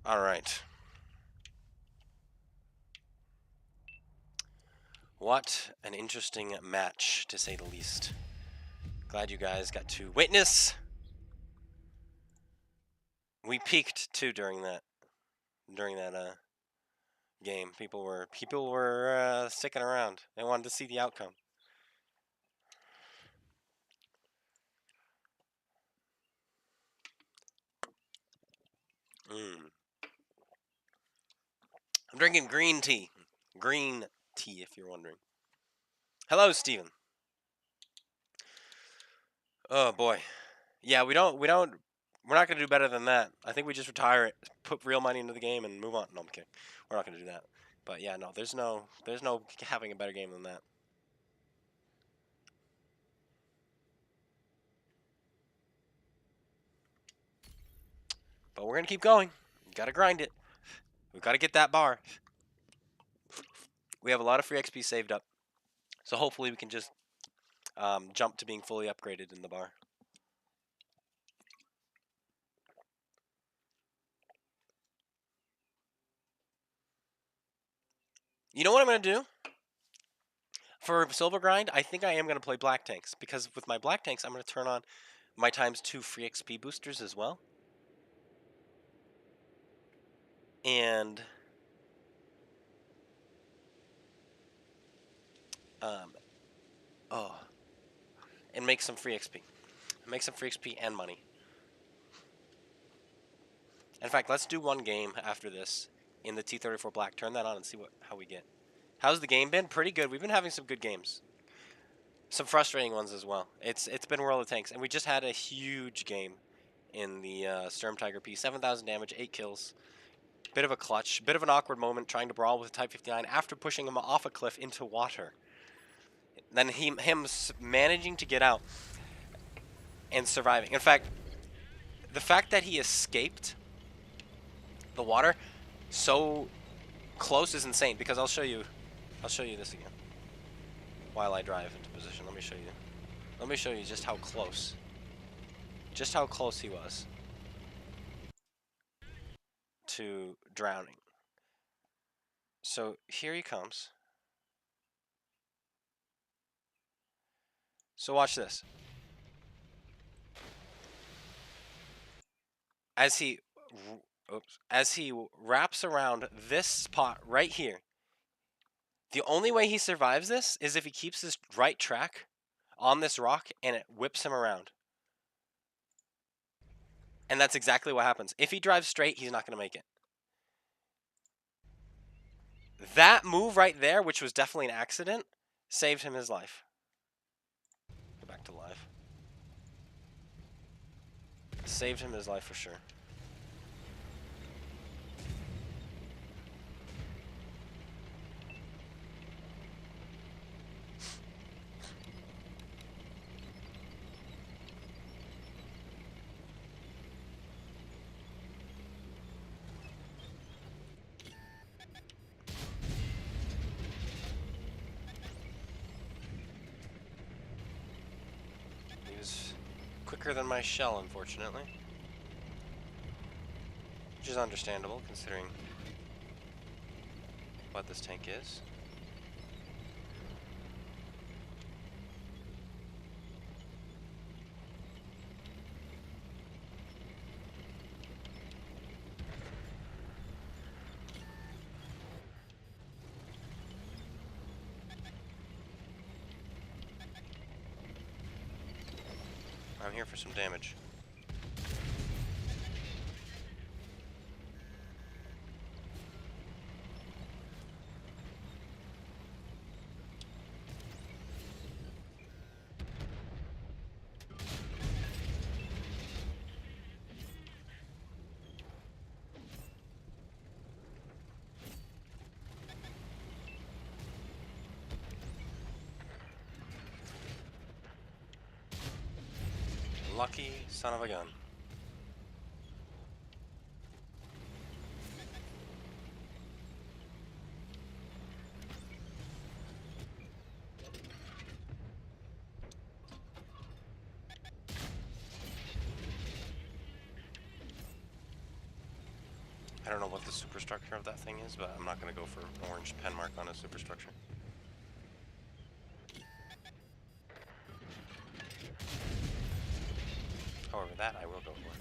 All right. What an interesting match, to say the least. Glad you guys got to witness. We peaked too during that game. People were sticking around. They wanted to see the outcome. I'm drinking green tea. Green tea, if you're wondering. Hello, Steven. Oh boy. Yeah, we're not gonna do better than that. I think we just retire it, put real money into the game, and move on. No, I'm kidding. We're not gonna do that. But yeah, no, there's no having a better game than that. But we're gonna keep going. We gotta grind it. We've gotta get that bar. We have a lot of free XP saved up, so hopefully we can just jump to being fully upgraded in the bar. You know what I'm gonna do? For silver grind, I think I am gonna play black tanks, because with my black tanks, I'm gonna turn on my ×2 free XP boosters as well. And and make some free XP. Make some free XP and money. In fact, let's do one game after this in the T34 Black. Turn that on and see how we get. How's the game been? Pretty good. We've been having some good games. Some frustrating ones as well. It's been World of Tanks, and we just had a huge game in the Sturmtiger P. 7,000 damage, 8 kills. Bit of a clutch. Bit of an awkward moment trying to brawl with Type 59 after pushing him off a cliff into water. Then him managing to get out and surviving. In fact, the fact that he escaped the water so close is insane, because I'll show you this again while I drive into position. Let me show you just how close he was to drowning. So here he comes. So watch this. As he wraps around this spot right here, the only way he survives this is if he keeps this right track on this rock and it whips him around. And that's exactly what happens. If he drives straight, he's not going to make it. That move right there, which was definitely an accident, saved him his life. Go back to live. Saved him his life for sure. He was quicker than my shell, unfortunately. Which is understandable, considering what this tank is. I'm here for some damage. Lucky son of a gun. I don't know what the superstructure of that thing is, but I'm not going to go for orange pen mark on a superstructure. However, that I will go for.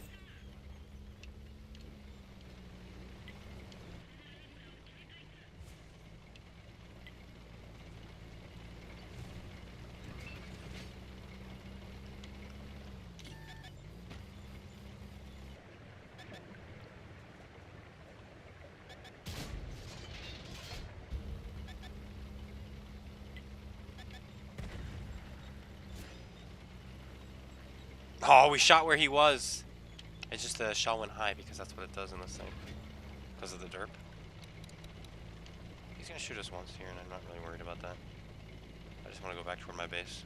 Oh, we shot where he was. It's just the shell went high because that's what it does in this thing. Because of the derp. He's going to shoot us once here, and I'm not really worried about that. I just want to go back toward my base.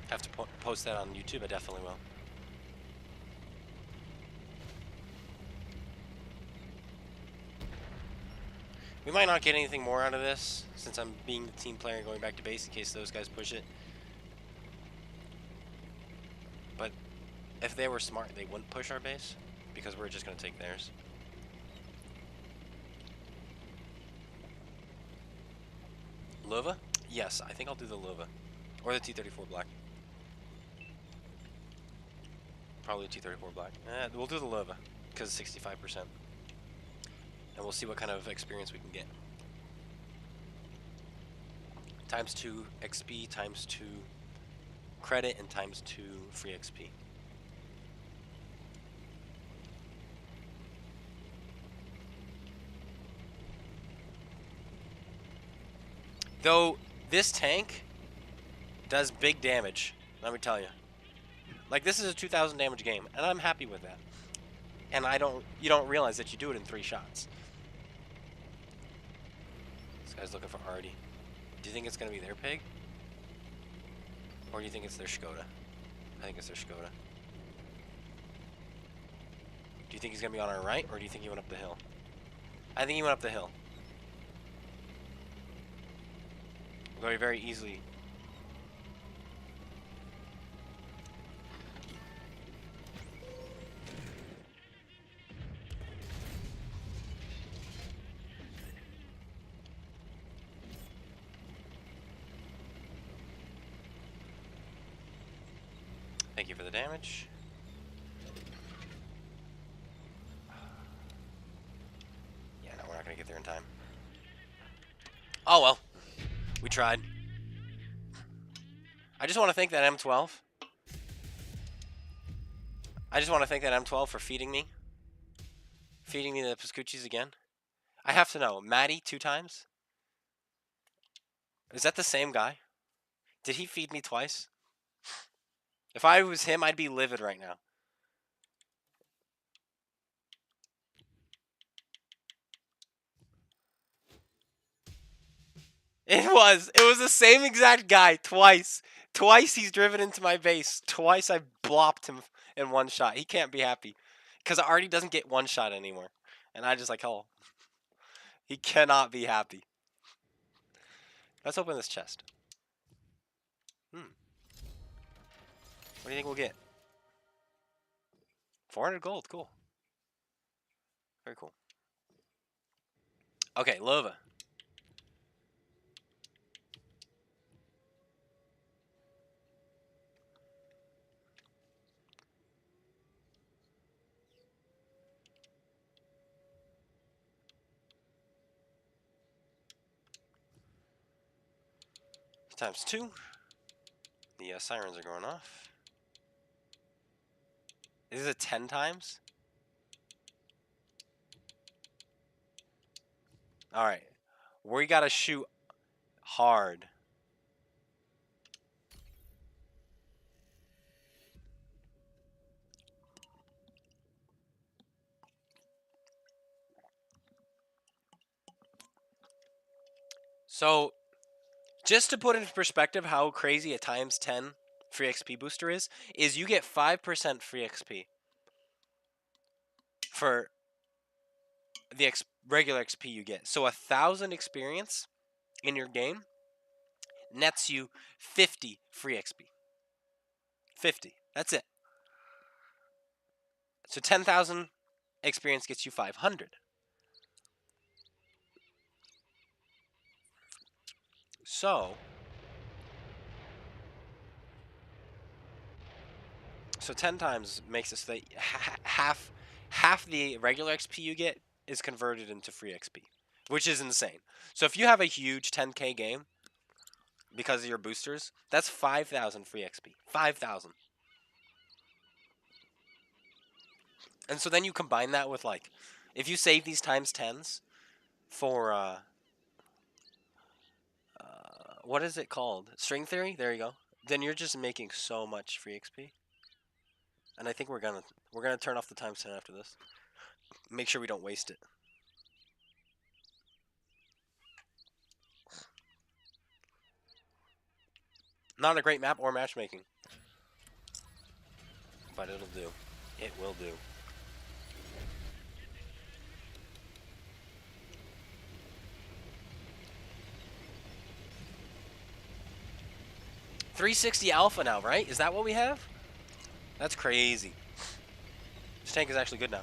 Have to post that on YouTube, I definitely will. We might not get anything more out of this, since I'm being the team player and going back to base in case those guys push it. But if they were smart, they wouldn't push our base, because we're just going to take theirs. Lova? Yes, I think I'll do the Lova. Or the T-34 black. Probably the T-34 black. We'll do the Lova, because it's 65%. And we'll see what kind of experience we can get. Times 2 XP, times 2 credit, and times 2 free XP. Though, this tank does big damage, let me tell you. Like, this is a 2,000 damage game, and I'm happy with that. And you don't realize that you do it in 3 shots. This guy's looking for Artie. Do you think it's going to be their pig? Or do you think it's their Skoda? I think it's their Skoda. Do you think he's going to be on our right, or do you think he went up the hill? I think he went up the hill. Very, very easily. Thank you for the damage. Yeah, no, we're not going to get there in time. Oh, well. We tried. I just want to thank that M12. I just want to thank that M12 for feeding me. Feeding me the Pascucci's again. I have to know, Maddie 2 times? Is that the same guy? Did he feed me twice? If I was him, I'd be livid right now. It was the same exact guy twice. Twice he's driven into my base. Twice I blopped him in 1 shot. He can't be happy. Because Artie doesn't get 1 shot anymore. And I just like, oh. He cannot be happy. Let's open this chest. What do you think we'll get? 400 gold. Cool. Very cool. Okay, Lova. Times 2. The sirens are going off. Is it 10 times? Alright. We gotta shoot hard. So, just to put into perspective how crazy a times 10 free XP booster is you get 5% free XP for the regular XP you get. So 1,000 experience in your game nets you 50 free XP. 50. That's it. So 10,000 experience gets you 500. So 10 times makes it so that half the regular XP you get is converted into free XP, which is insane. So if you have a huge 10K game because of your boosters, that's 5,000 free XP. 5,000. And so then you combine that with, like, if you save these times 10s for what is it called? String theory? There you go. Then you're just making so much free XP. And I think we're gonna turn off the times 10 after this. Make sure we don't waste it. Not a great map or matchmaking. But it'll do. It will do. .360 alpha now, right? Is that what we have? That's crazy. This tank is actually good now.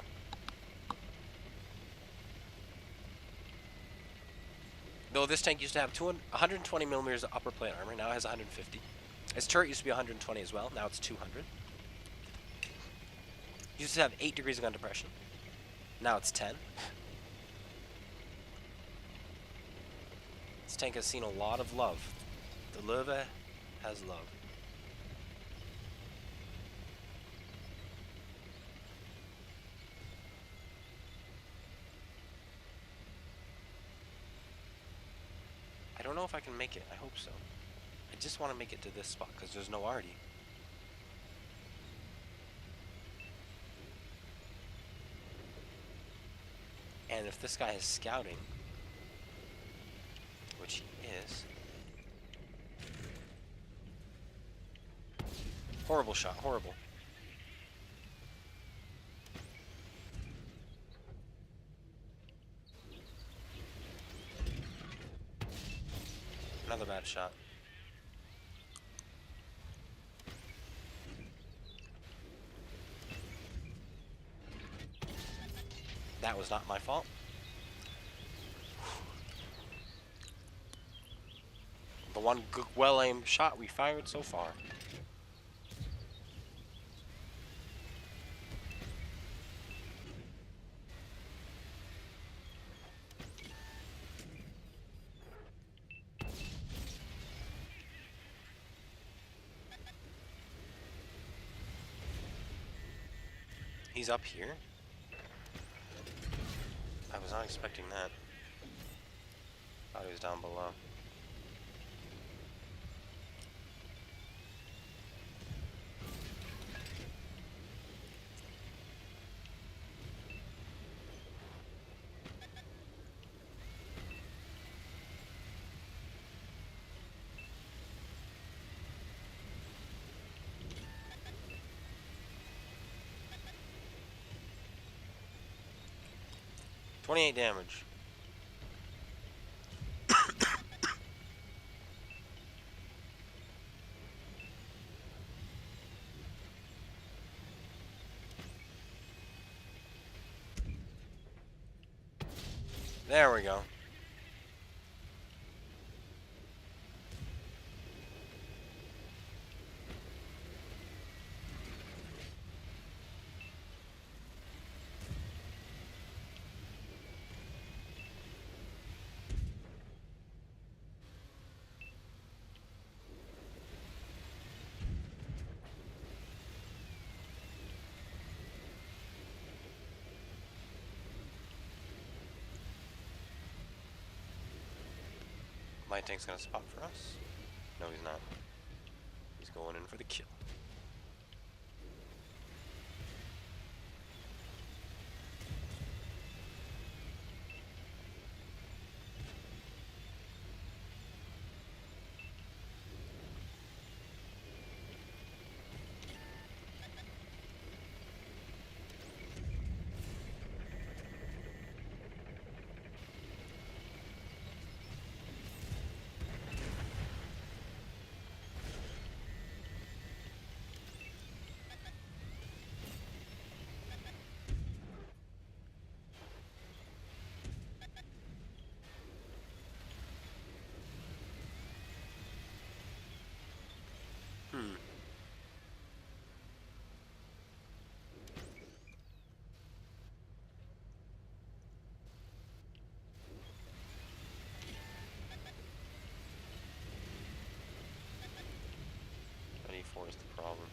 Though this tank used to have 120 millimeters of upper plate armor, now it has 150. Its turret used to be 120 as well, now it's 200. Used to have 8 degrees of gun depression, now it's 10. This tank has seen a lot of love. The love has love. I don't know if I can make it. I hope so. I just want to make it to this spot because there's no Artie. And if this guy is scouting, which he is, horrible shot, horrible. Another bad shot. That was not my fault. The one good, well-aimed shot we fired so far. He's up here? I was not expecting that. Thought he was down below. .28 damage. There we go. My tank's gonna spot for us. No, he's not. He's going in for the kill. PS4 is the problem.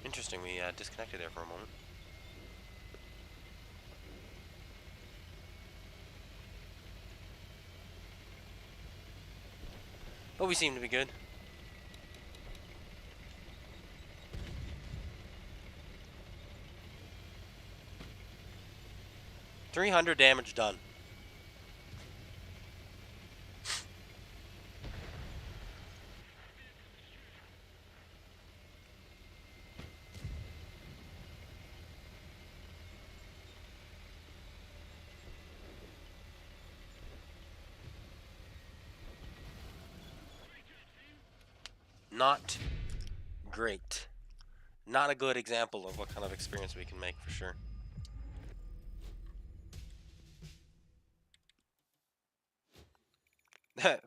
Interesting, we disconnected there for a moment. But we seem to be good. $300 damage done. Not great. Not a good example of what kind of experience we can make, for sure.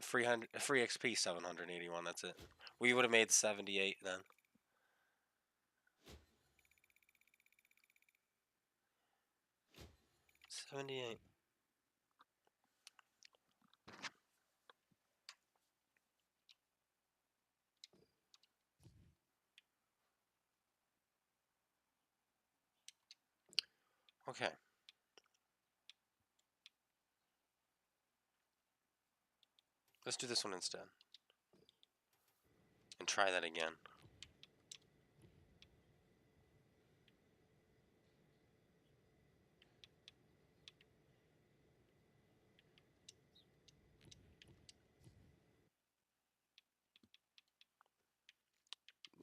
free XP 781, that's it. We would have made 78 then. $78. Okay. Let's do this one instead. And try that again.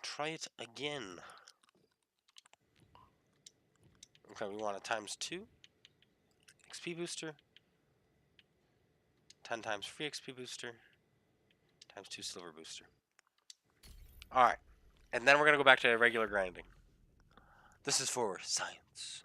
Try it again. Okay, we want a ×2 XP booster. 10 times free XP booster. ×2 silver booster. Alright. And then we're going to go back to regular grinding. This is for science.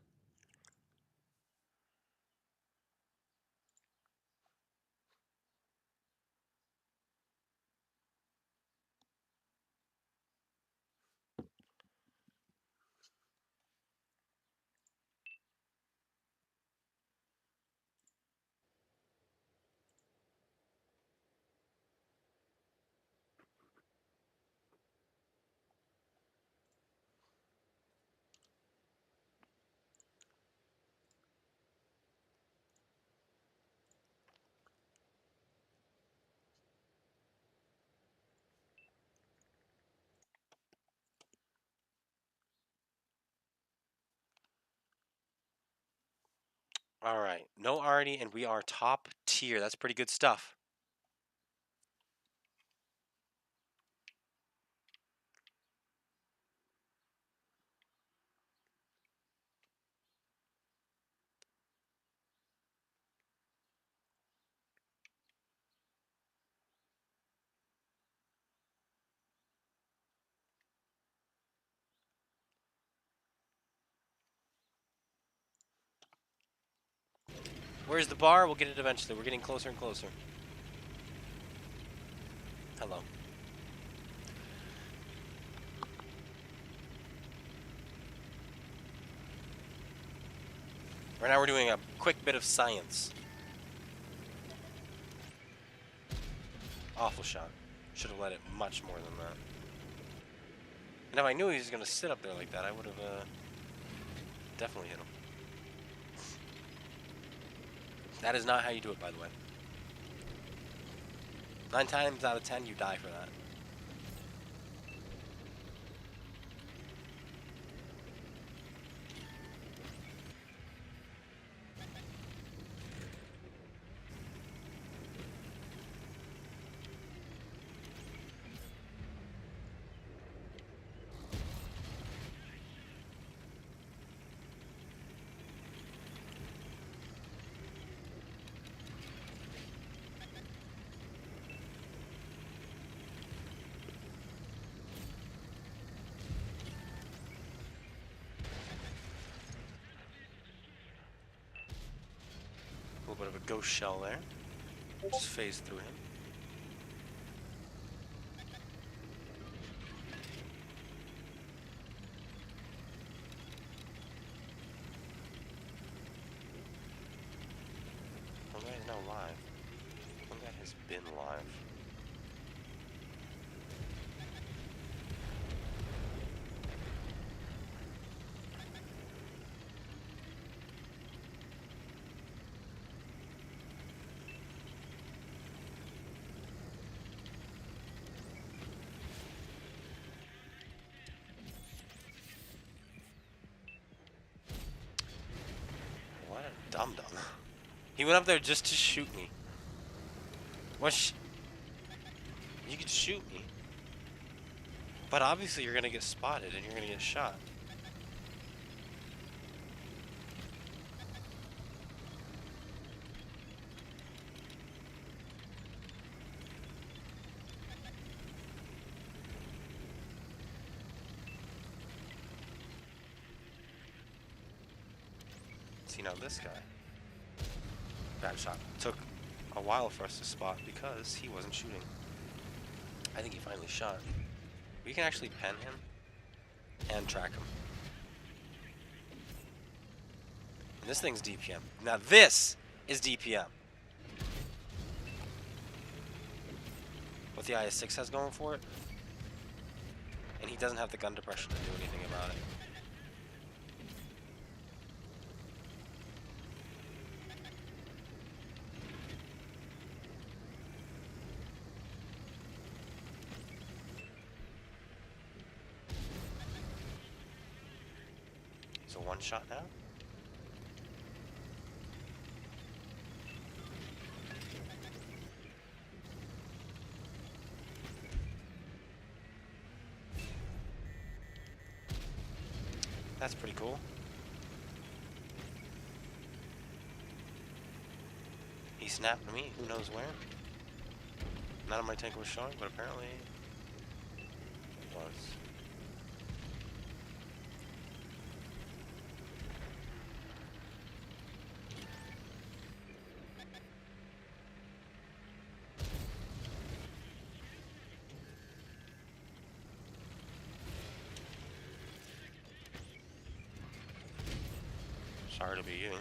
Alright. No Artie, and we are top tier. That's pretty good stuff. Where's the bar? We'll get it eventually. We're getting closer and closer. Hello. Right now we're doing a quick bit of science. Awful shot. Should have let it much more than that. And if I knew he was going to sit up there like that, I would have definitely hit him. That is not how you do it, by the way. 9 times out of 10, you die for that. bit of a ghost shell there. Just phase through him. One guy is now live. One guy has been live. What a dum-dum. He went up there just to shoot me. What? You could shoot me. But obviously you're gonna get spotted and you're gonna get shot. See, now this guy. Bad shot. Took a while for us to spot because he wasn't shooting. I think he finally shot. We can actually pen him and track him. And this thing's DPM. Now this is DPM. What the IS-6 has going for it. And he doesn't have the gun depression to do anything about it. So one shot now. That's pretty cool. He snapped to me, who knows where. None of my tank was showing, but apparently it was. Sorry to be you.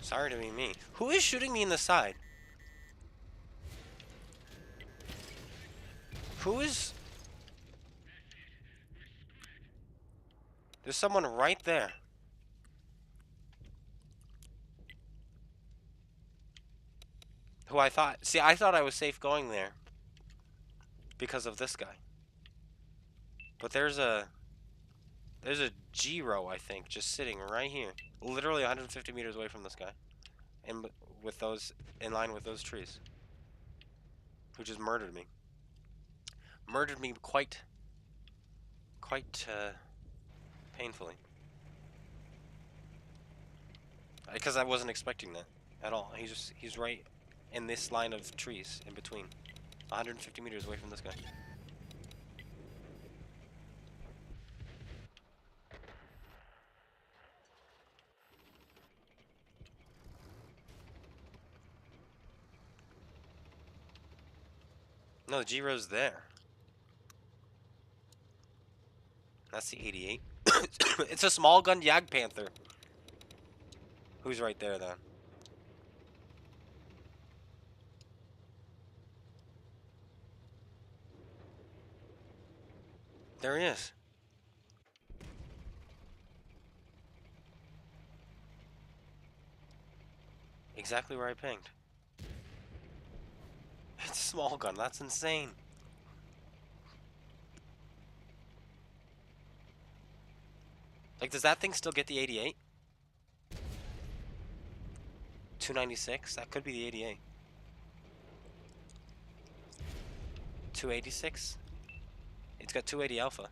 Sorry to be me. Who is shooting me in the side? Who is... There's someone right there. Who I thought... See, I thought I was safe going there. Because of this guy. But there's a G-row, I think, just sitting right here. Literally 150 meters away from this guy. And with those, in line with those trees. Who just murdered me. Murdered me quite painfully. Because I wasn't expecting that at all. He's right in this line of trees in between. 150 meters away from this guy. No, the G-Row's there. That's the 88. It's a small gun Jag Panther. Who's right there then? There he is. Exactly where I pinged. It's a small gun. That's insane. Like, does that thing still get the 88? 296? That could be the 88. 286? It's got 280 alpha.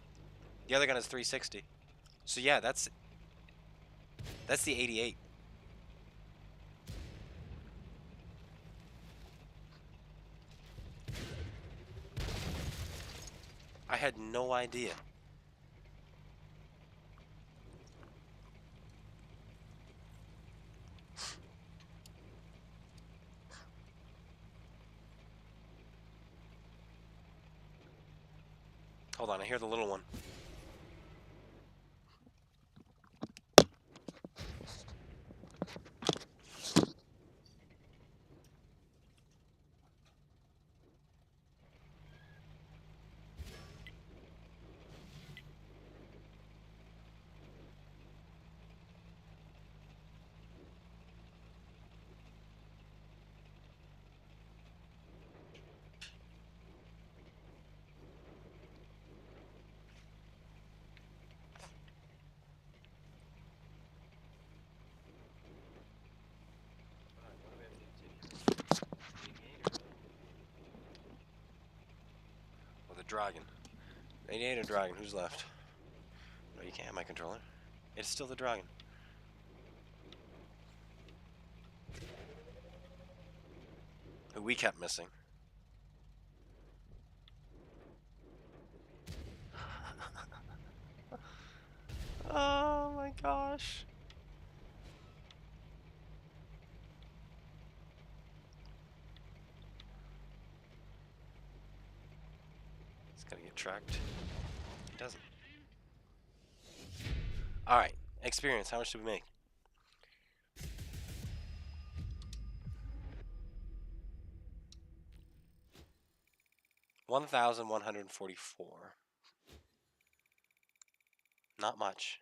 The other gun is 360. So yeah, that's the 88. I had no idea. Hold on, I hear the little one. Oh, the dragon. 88 or dragon, who's left? No, you can't have my controller. It's still the dragon. Who we kept missing. Oh my gosh. It's gonna get tracked. It doesn't. Alright, experience. How much did we make? $1,144. Not much.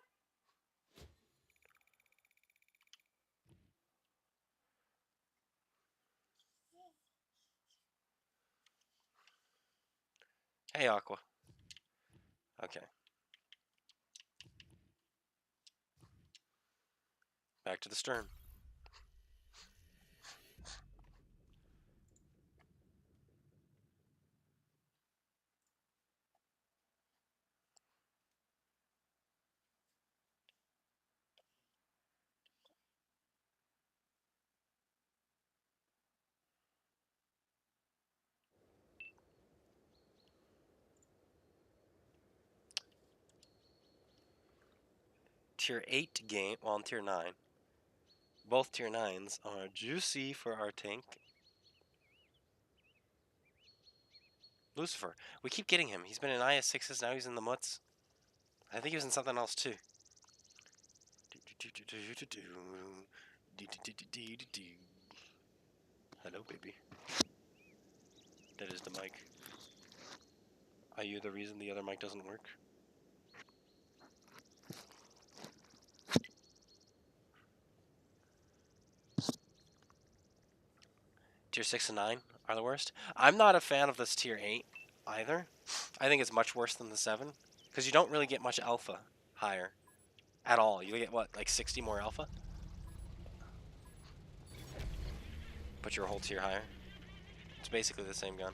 Hey, Aqua. Okay. Back to the Sturm. Tier 8 game, well, I'm Tier 9. Both Tier 9s are juicy for our tank. Lucifer. We keep getting him. He's been in IS6s, now he's in the Mutts. I think he was in something else too. Hello, baby. That is the mic. Are you the reason the other mic doesn't work? Tier 6 and 9 are the worst. I'm not a fan of this Tier 8 either. I think it's much worse than the 7. Because you don't really get much alpha higher. At all. You get, what, like 60 more alpha? But you're a whole tier higher. It's basically the same gun.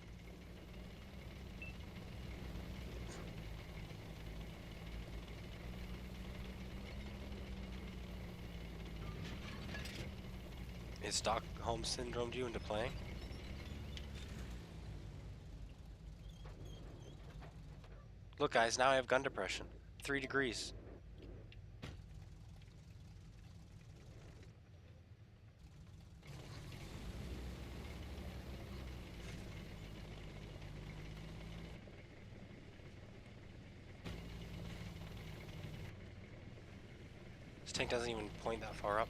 Is Stockholm Syndrome you into playing? Look guys, now I have gun depression. 3 degrees. This tank doesn't even point that far up.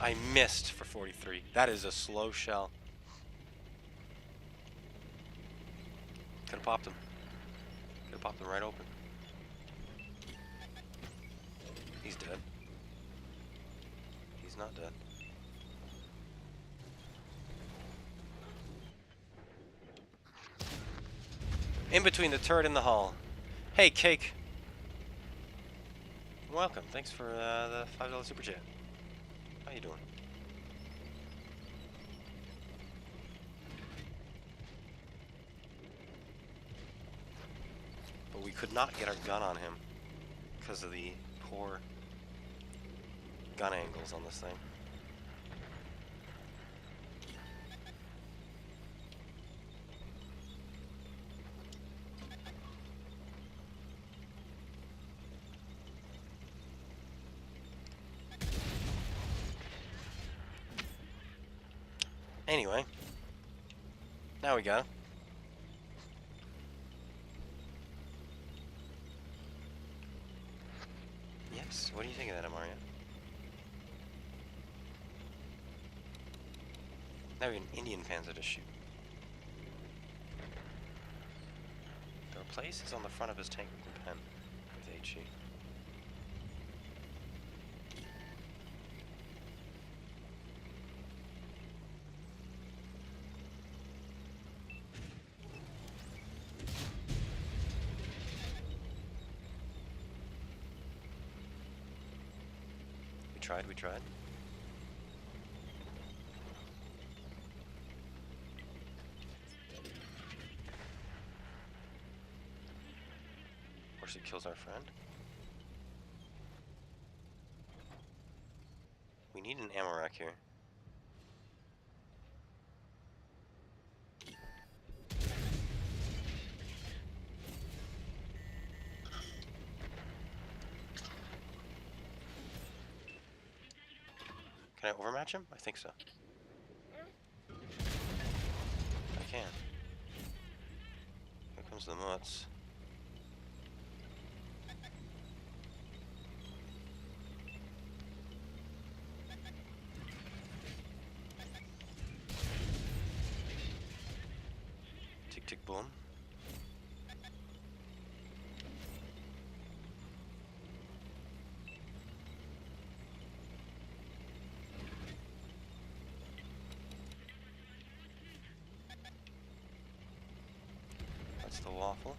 I missed for 43. That is a slow shell. Could have popped him. Could have popped him right open. He's dead. He's not dead. In between the turret and the hull. Hey, Cake. Welcome. Thanks for the $5 super chat. How you doing? But we could not get our gun on him because of the poor gun angles on this thing. Anyway, now we got. Yes, what do you think of that, Amaria? Now we have an Indian panzer to shoot. The place is on the front of his tank pen with HE. We tried. Or she kills our friend. We need an ammo rack here. Can I overmatch him? I think so. I can. Here comes the mutts. Tick tick boom. That's the waffle.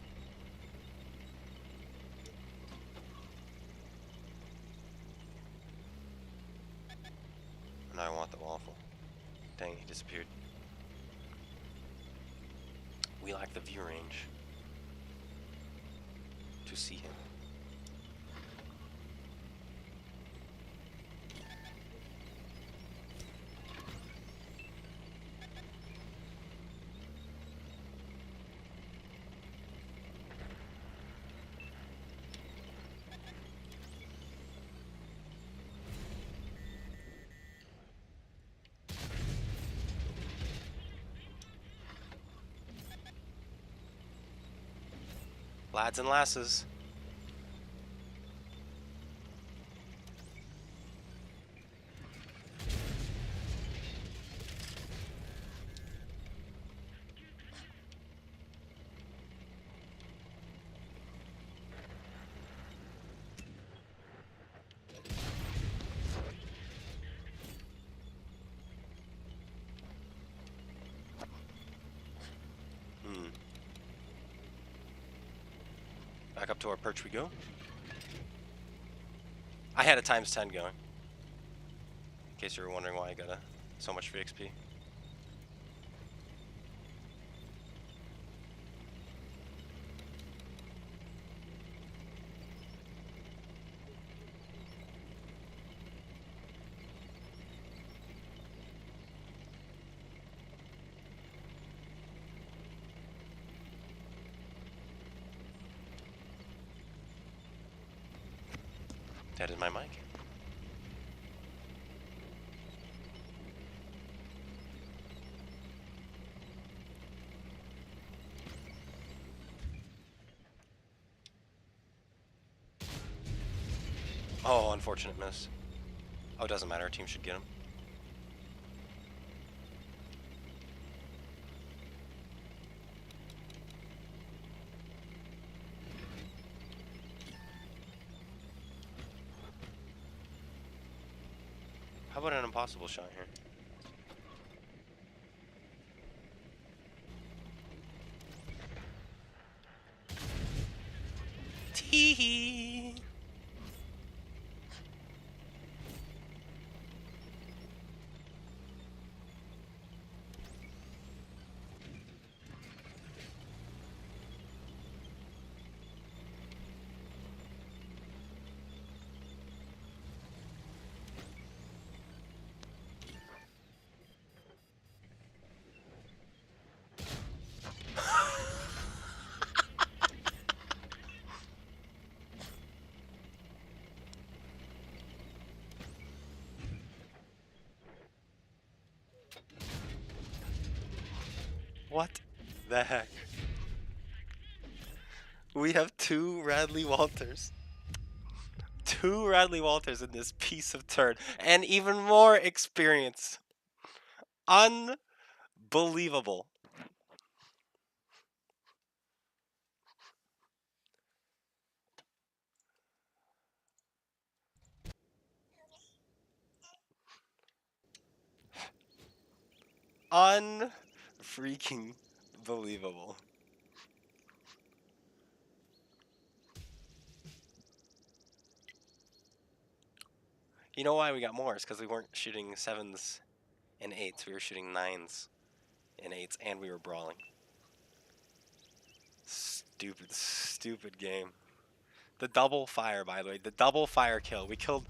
Now I want the waffle. Dang, he disappeared. We lack the view range to see him. Lads and lasses. Back up to our perch we go. I had a ×10 going. In case you were wondering why I got so much free XP. That is my mic. Oh, unfortunate miss. Oh, it doesn't matter. Our team should get him. How about an impossible shot here? P. What the heck? We have two Radley-Walters. Two Radley-Walters in this piece of turd. And even more experience. Unbelievable. Unfreaking believable. You know why we got more? It's because we weren't shooting 7s and 8s. We were shooting 9s and 8s, and we were brawling. Stupid, stupid game. The double fire, by the way. The double fire kill. We killed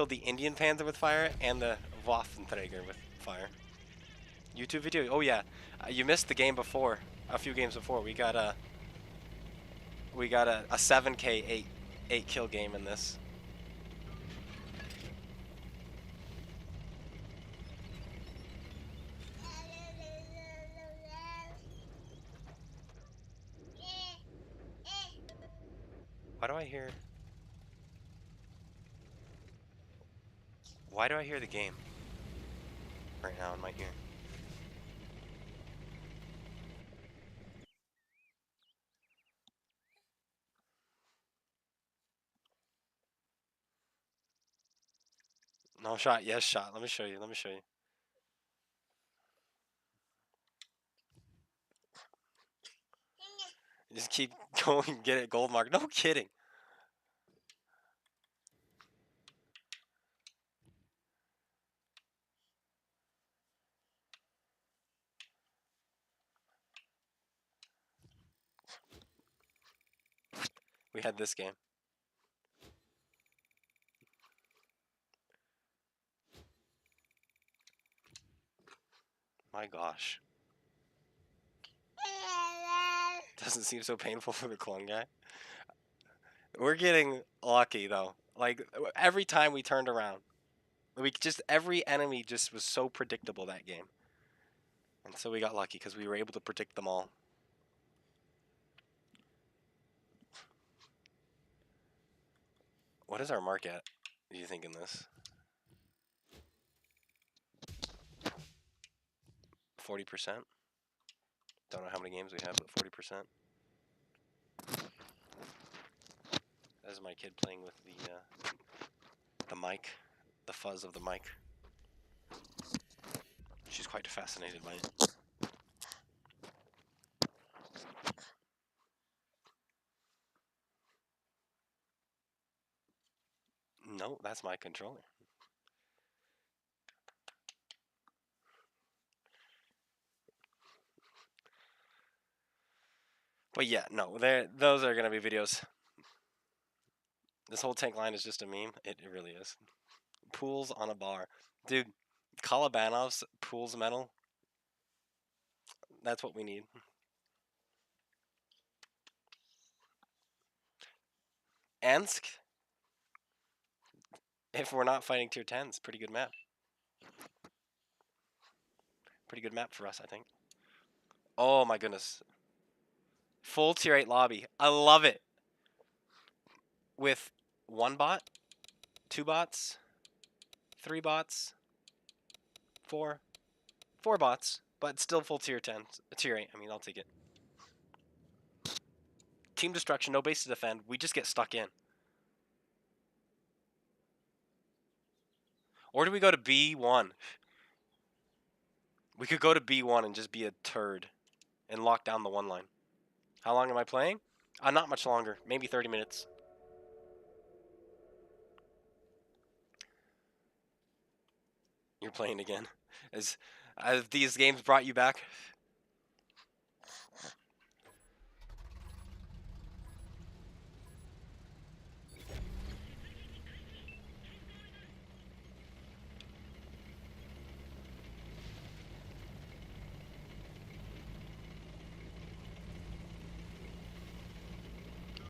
the Indian Panther with fire and the Waffenträger with fire. YouTube video. Oh yeah, you missed the game before. A few games before. We got a 7K 8 kill game in this. Why do I hear? Why do I hear the game right now in my ear? No shot. Yes shot. Let me show you. Let me show you. Just keep going. Get it. Gold mark. No kidding. We had this game. My gosh. Doesn't seem so painful for the clone guy. We're getting lucky though. Like every time we turned around, every enemy just was so predictable that game. And so we got lucky because we were able to predict them all. What is our mark at? Do you think in this? 40%? Don't know how many games we have, but 40%. That's my kid playing with the mic, the fuzz of the mic. She's quite fascinated by it. No, that's my controller. But yeah, no, those are gonna be videos. This whole tank line is just a meme. It really is. Pools on a bar, dude. Kalabanov's pools medal. That's what we need. Ansk. If we're not fighting tier 10s, pretty good map. Pretty good map for us, I think. Oh my goodness. Full tier 8 lobby. I love it. With 1 bot, 2 bots, 3 bots, 4 bots, but still full tier 10, tier 8. I mean, I'll take it. Team destruction, no base to defend. We just get stuck in. Or do we go to B1? We could go to B1 and just be a turd and lock down the 1 line. How long am I playing? Not much longer. Maybe 30 minutes. You're playing again. Have these games brought you back?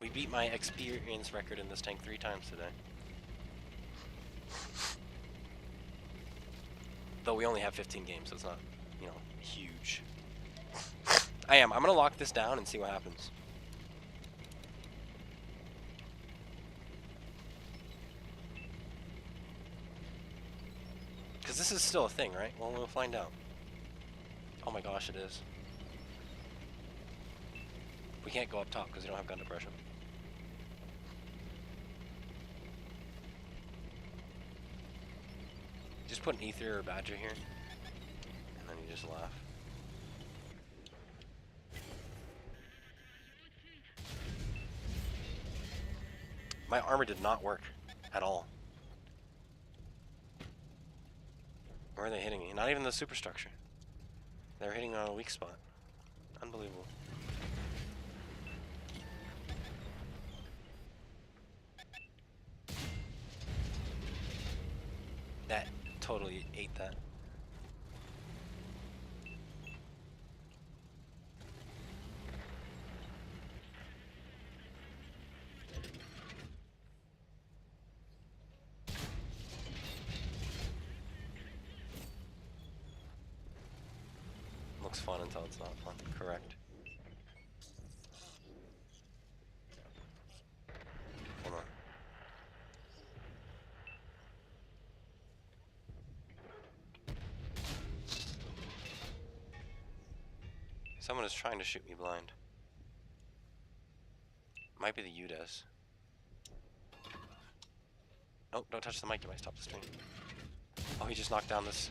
We beat my experience record in this tank 3 times today. Though we only have 15 games, so it's not, you know, huge. I'm gonna lock this down and see what happens. Because this is still a thing, right? Well, we'll find out. Oh my gosh, it is. We can't go up top because we don't have gun depression. Just put an ether or badger here, and then you just laugh. My armor did not work at all. Where are they hitting me? Not even the superstructure. They're hitting on a weak spot. Unbelievable. That totally ate that. Looks fun until it's not fun. Correct. Hold on. Someone is trying to shoot me blind. Might be the UDES. Oh, don't touch the mic, you might stop the stream. Oh, he just knocked down this.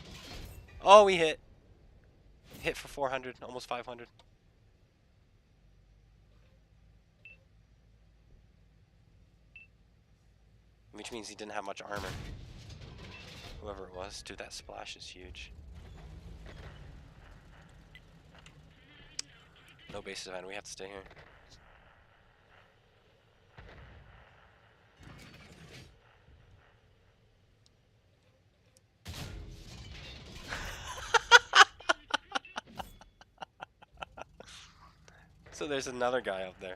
Oh, we hit. Hit for 400, almost 500. Which means he didn't have much armor. Whoever it was. Dude, that splash is huge. No bases event, we have to stay here. So there's another guy up there.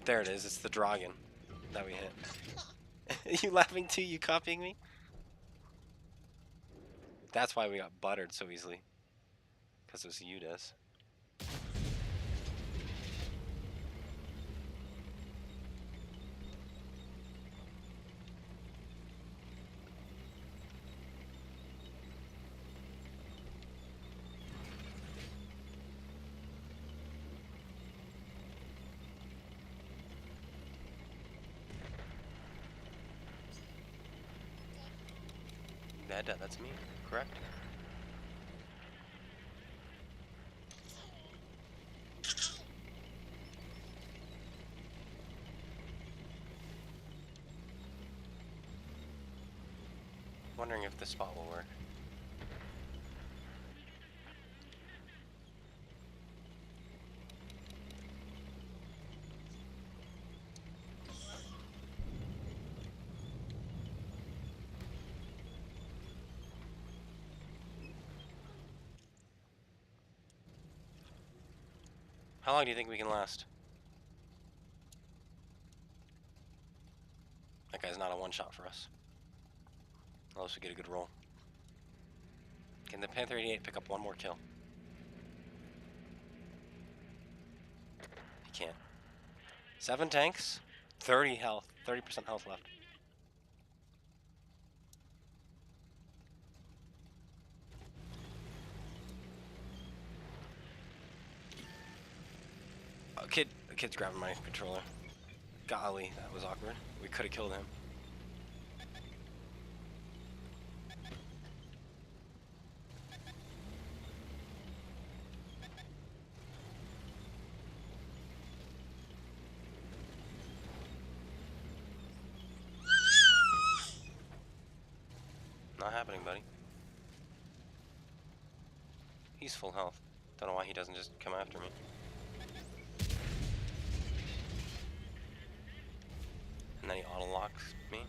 There it is, it's the dragon that we hit. You laughing too? You copying me? That's why we got buttered so easily. Because it was UDES. That's me, correct? Wondering if this spot will work. How long do you think we can last? That guy's not a one-shot for us. Unless we get a good roll. Can the Panther 88 pick up one more kill? He can't. 7 tanks, 30 health, 30% health left. A kid's grabbing my controller. Golly, that was awkward. We could have killed him. Not happening, buddy. He's full health. Don't know why he doesn't just come after me. And then he auto-locks me.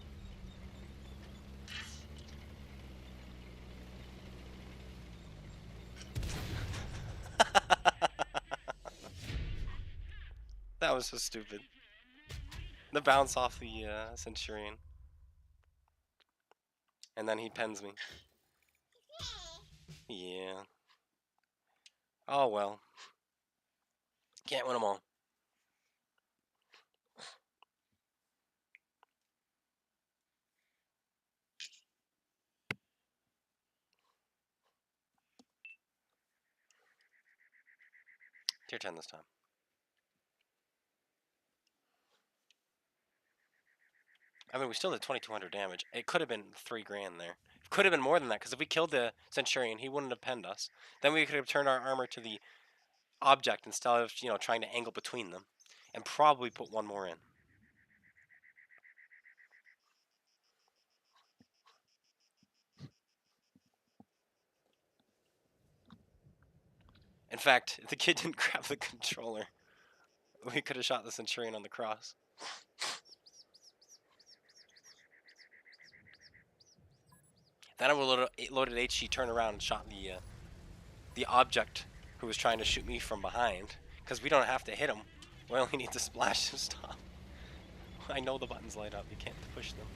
That was so stupid. The bounce off the Centurion. And then he pens me. Yeah. Oh well. Can't win them all. Tier 10 this time. I mean, we still did 2,200 damage. It could have been 3 grand there. It could have been more than that, because if we killed the Centurion, he wouldn't have penned us. Then we could have turned our armor to the object instead of, you know, trying to angle between them. And probably put one more in. In fact, if the kid didn't grab the controller, we could have shot the Centurion on the cross. Then I would have loaded HG, turned around and shot the object who was trying to shoot me from behind. Because we don't have to hit him. We only need to splash to stop. I know the buttons light up. You can't push them.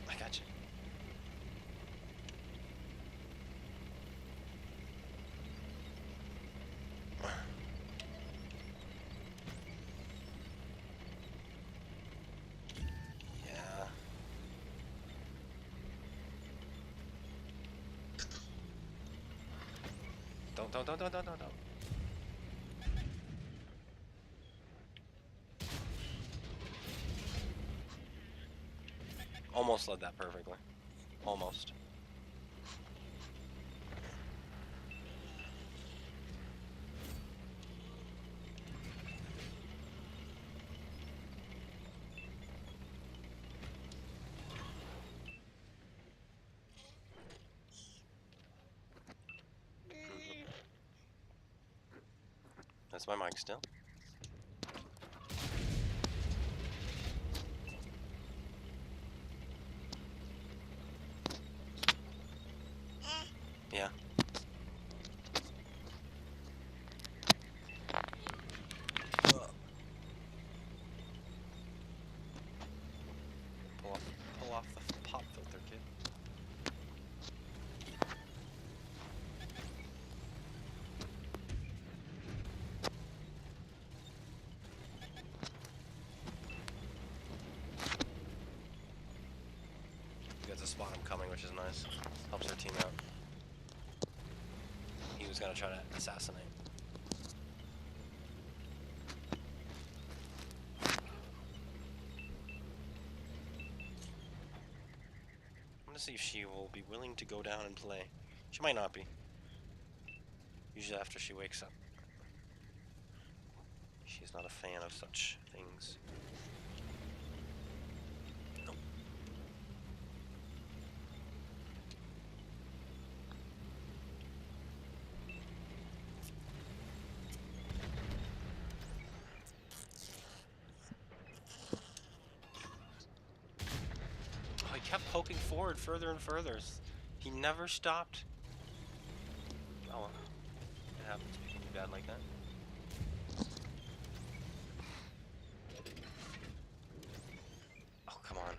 I got you. Yeah. Don't. Almost led that perfectly. Almost. That's my mic still. Yeah. Pull off the pop filter, kid. You got to spot him coming, which is nice. Helps our team out. He was gonna try to assassinate. I'm gonna see if she will be willing to go down and play. She might not be. Usually after she wakes up. She's not a fan of such things. Nope. Oh, he kept poking forward further and further. He never stopped. Oh well. It happens. We can be bad like that. Oh, come on.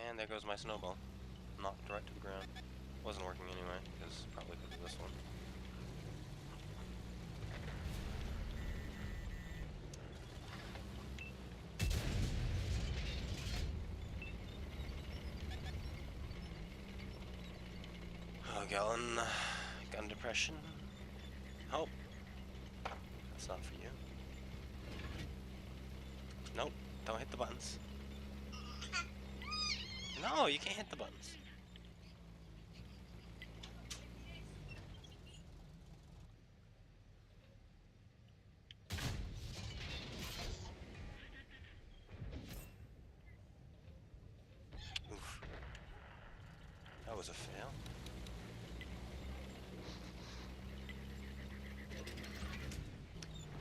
And there goes my snowball. Knocked right to the ground. Wasn't working anyway, because probably because of this one. Oh, gun depression. Help. That's not for you. Nope. Don't hit the buttons. No, you can't hit the buttons. Oof. That was a fail.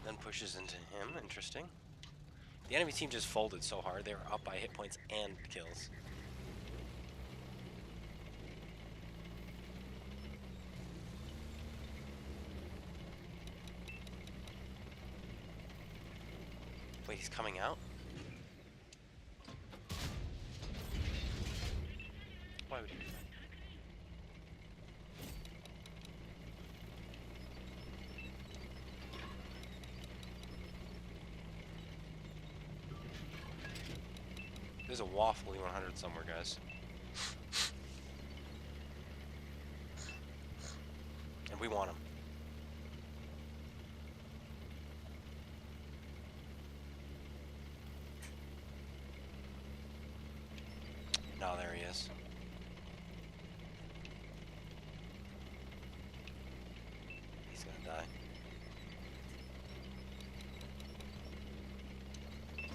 Then pushes into him. Interesting. The enemy team just folded so hard. They were up by hit points and kills. Wait, he's coming out? Why would he do that? There's a waffly 100 somewhere, guys. And we want him. No, there he is. He's gonna die.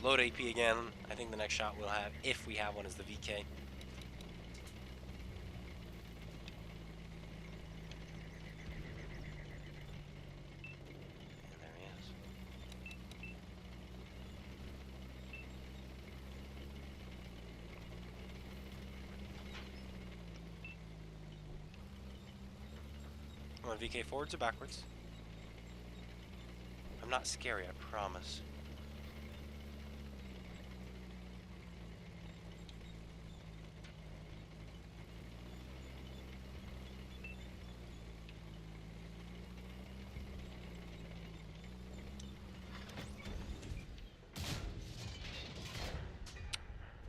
Load AP again. I think the next shot we'll have, if we have one, is the VK. And there he is. You want VK forwards or backwards? I'm not scary, I promise.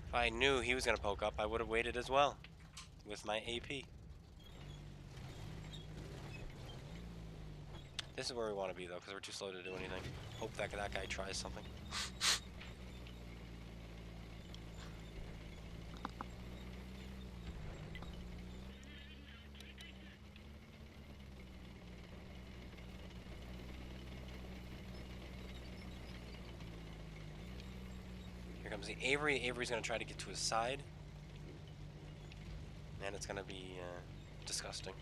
If I knew he was going to poke up, I would have waited as well with my AP. This is where we want to be, though, because we're too slow to do anything. Hope that guy tries something. Here comes the Avery. Avery's going to try to get to his side. And it's going to be disgusting.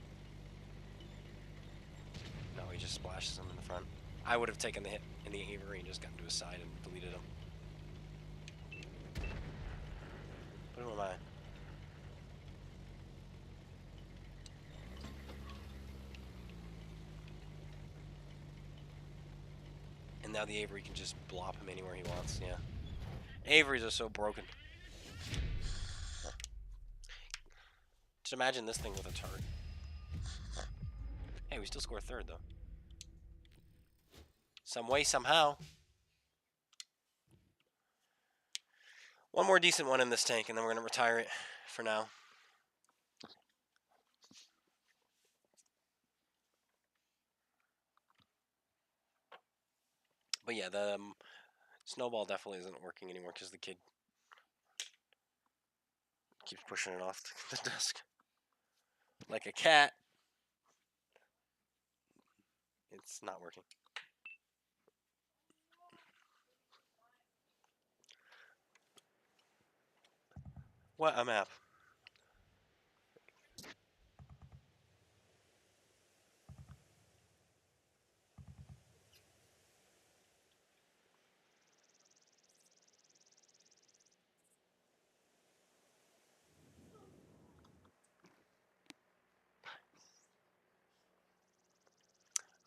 No, he just splashes him in the front. I would have taken the hit in the Avery and just gotten to his side and deleted him. But who am I? And now the Avery can just blop him anywhere he wants, yeah. Averys are so broken. Just imagine this thing with a turret. Hey, we still score third, though. Some way, somehow. One more decent one in this tank, and then we're going to retire it for now. But yeah, the snowball definitely isn't working anymore because the kid keeps pushing it off the desk. Like a cat. It's not working. What a map.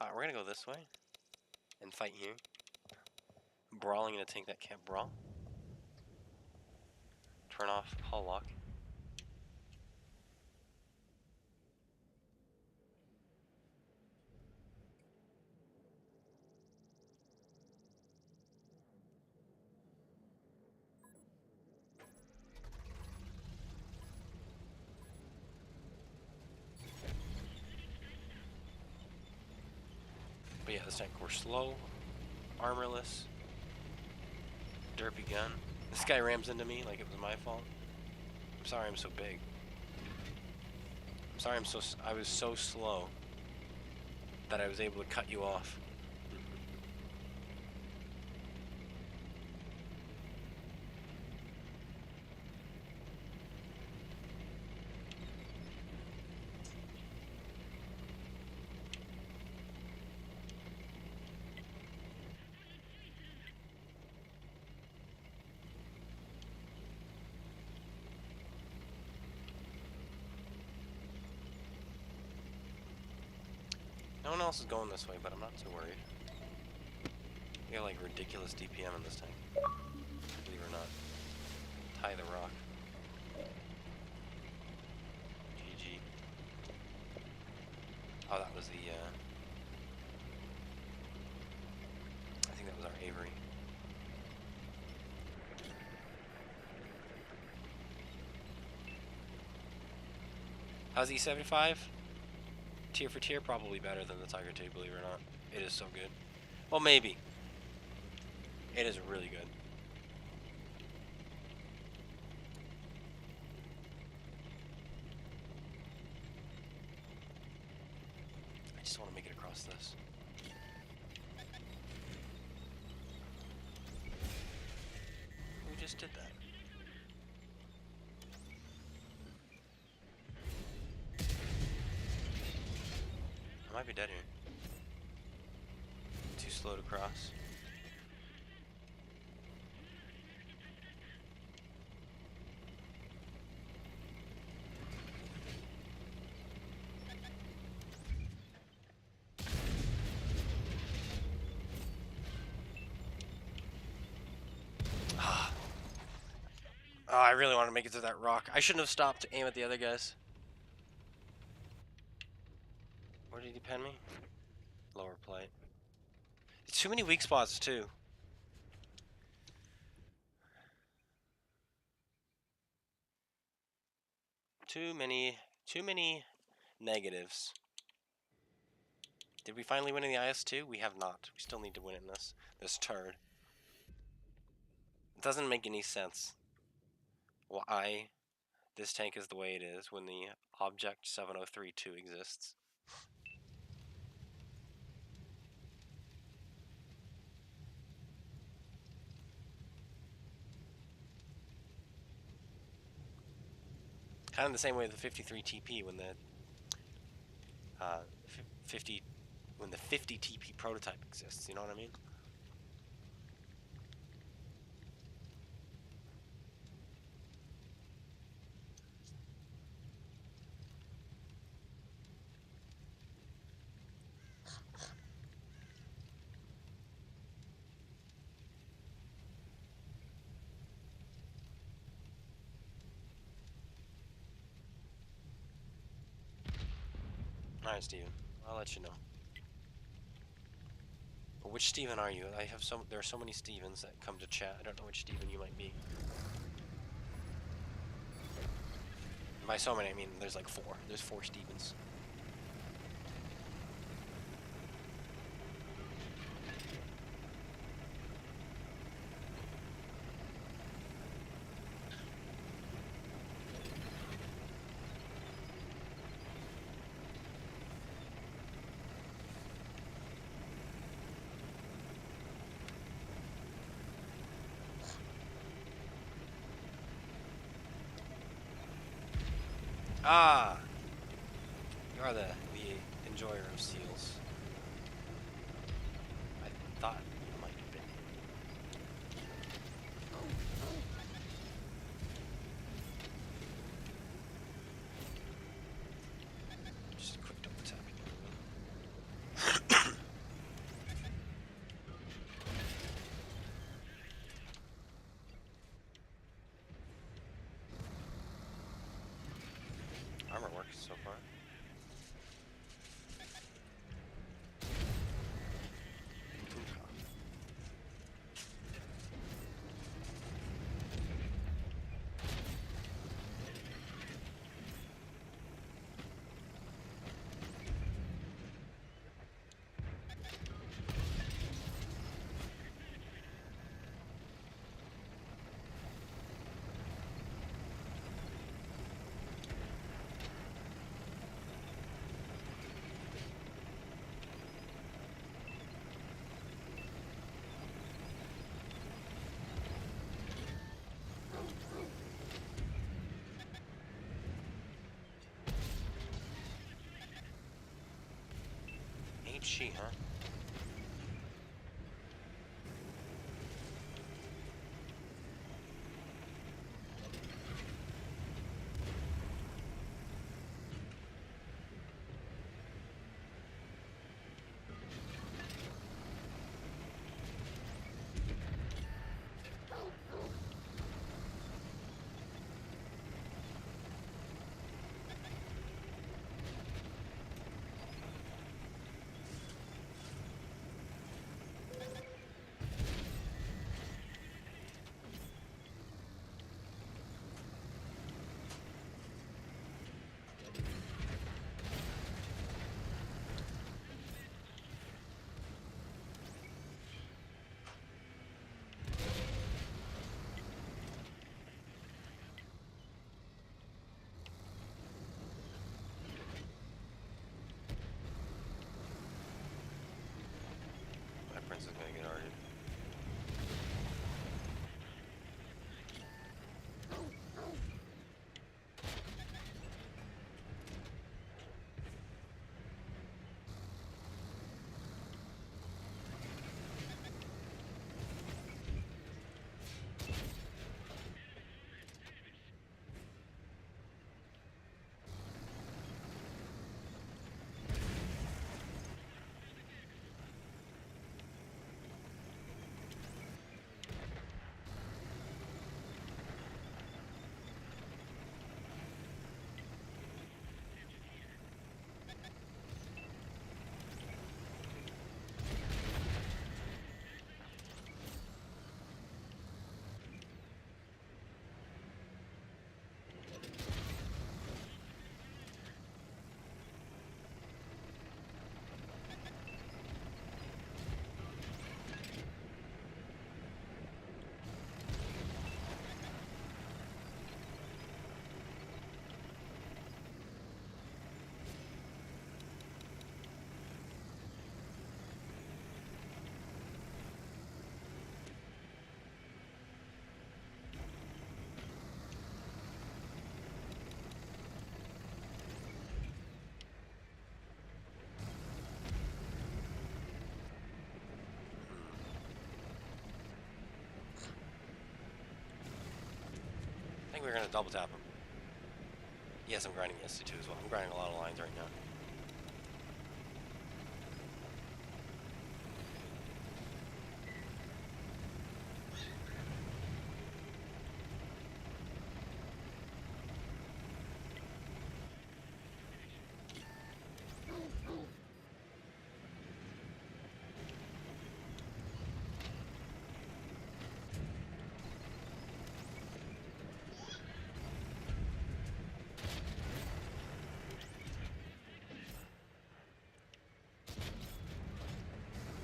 Alright, we're going to go this way and fight here. Brawling in a tank that can't brawl. Turn off hull lock. But yeah, this tank we're slow, armorless, derpy gun. This guy rams into me like it was my fault. I'm sorry I'm so big. I'm sorry I was so slow that I was able to cut you off. No one else is going this way, but I'm not too worried. We got like ridiculous DPM in this tank. Believe it or not. Tie the rock. GG. Oh, that was the, I think that was our Avery. How's E75? Tier for tier, probably better than the Tiger 2, believe it or not. It is so good. Well, maybe. It is really good. I just want to make it across this. Who just did that? I might be dead here. Too slow to cross. Oh, I really want to make it to that rock. I shouldn't have stopped to aim at the other guys. Where did he pen me? Lower plate. It's too many weak spots, too. Too many negatives. Did we finally win in the IS-2? We have not. We still need to win in this turd. It doesn't make any sense why this tank is the way it is when the Object 7032 exists. Kind of the same way with the 53 TP when the 50 TP prototype exists. You know what I mean? Alright, Steven. I'll let you know. But which Steven are you? There are so many Stevens that come to chat. I don't know which Steven you might be. And by so many, I mean there's like 4. There's 4 Stevens. Ah! You are the enjoyer of seals. I thought you might have been. Just a quick double tap. Armor works so far. Cheap sheet, huh? My prince is gonna get argued. I think we're gonna double tap him. Yes, I'm grinding the SC2 as well. I'm grinding a lot of lines right now.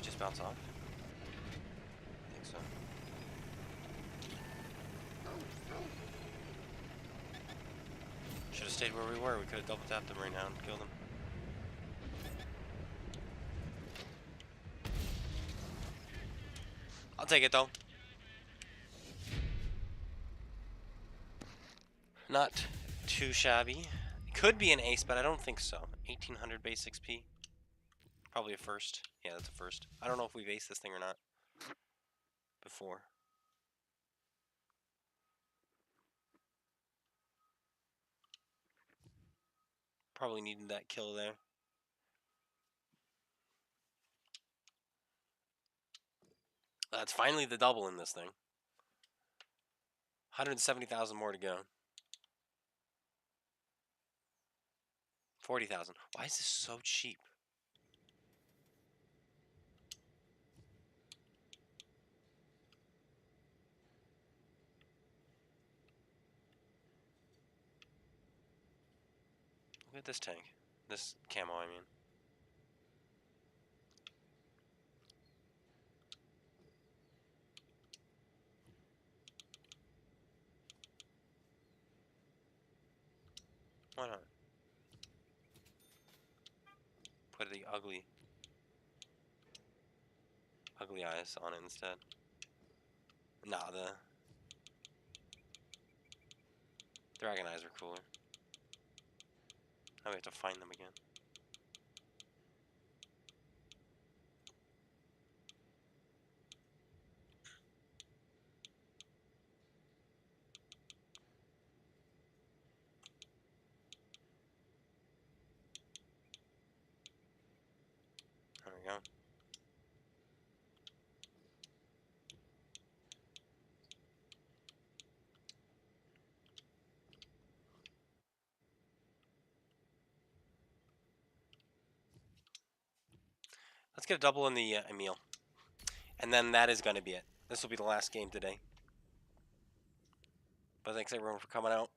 Just bounce off? I think so. Should have stayed where we were. We could have double tapped him right now and killed him. I'll take it though. Not too shabby. Could be an ace, but I don't think so. 1800 base XP. Probably a first. Yeah, that's a first. I don't know if we've aced this thing or not before. Probably needed that kill there. That's finally the double in this thing. 170,000 more to go. 40,000. Why is this so cheap? Look at this tank. This camo, I mean. Why not? Put the ugly eyes on it instead. Nah, the dragon eyes are cooler. Now we have to find them again. we go. Let's get a double in the Emil. And then that is going to be it. This will be the last game today. But thanks everyone for coming out.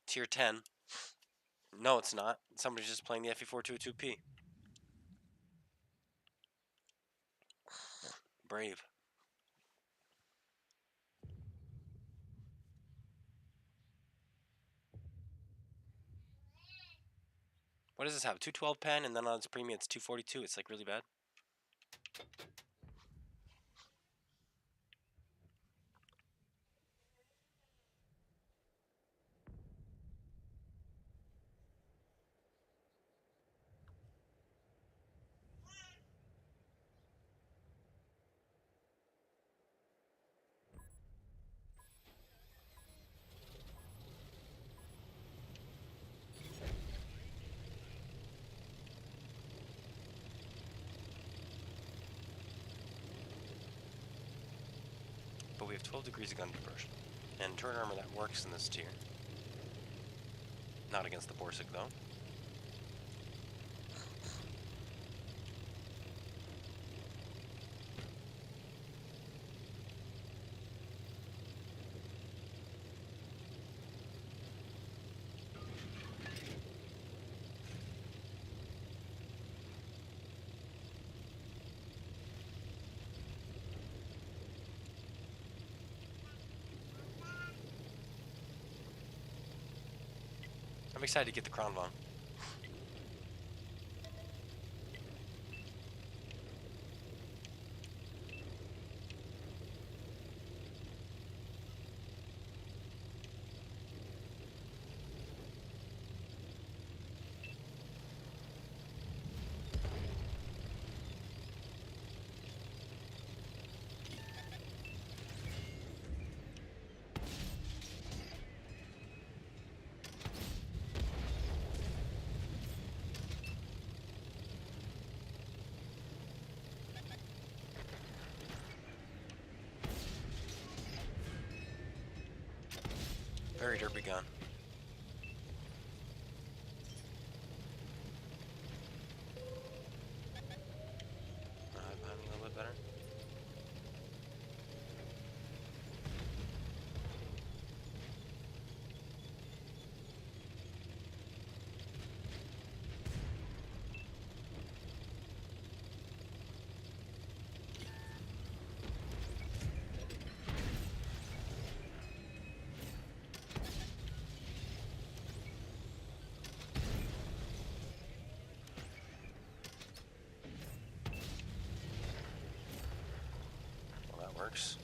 Tier 10. No, it's not. Somebody's just playing the FE422P. Brave. What does this have? 212 pen, and then on its premium it's 242. It's like really bad. But we have 12 degrees of gun conversion. And turret armor that works in this tier. Not against the Borsig though. I'm excited to get the Crown Von. Very derpy gun. Behind me a little bit better. Well, that works.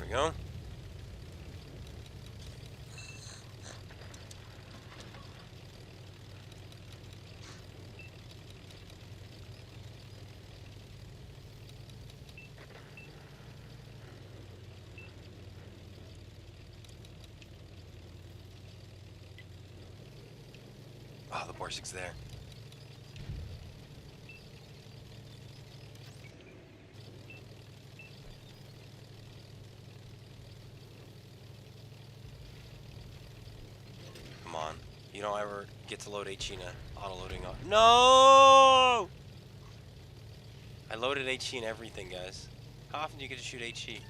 we go. Oh, the Borsig's there. Come on. You don't ever get to load HE in a auto-loading on. No! I loaded HE and everything, guys. How often do you get to shoot HE?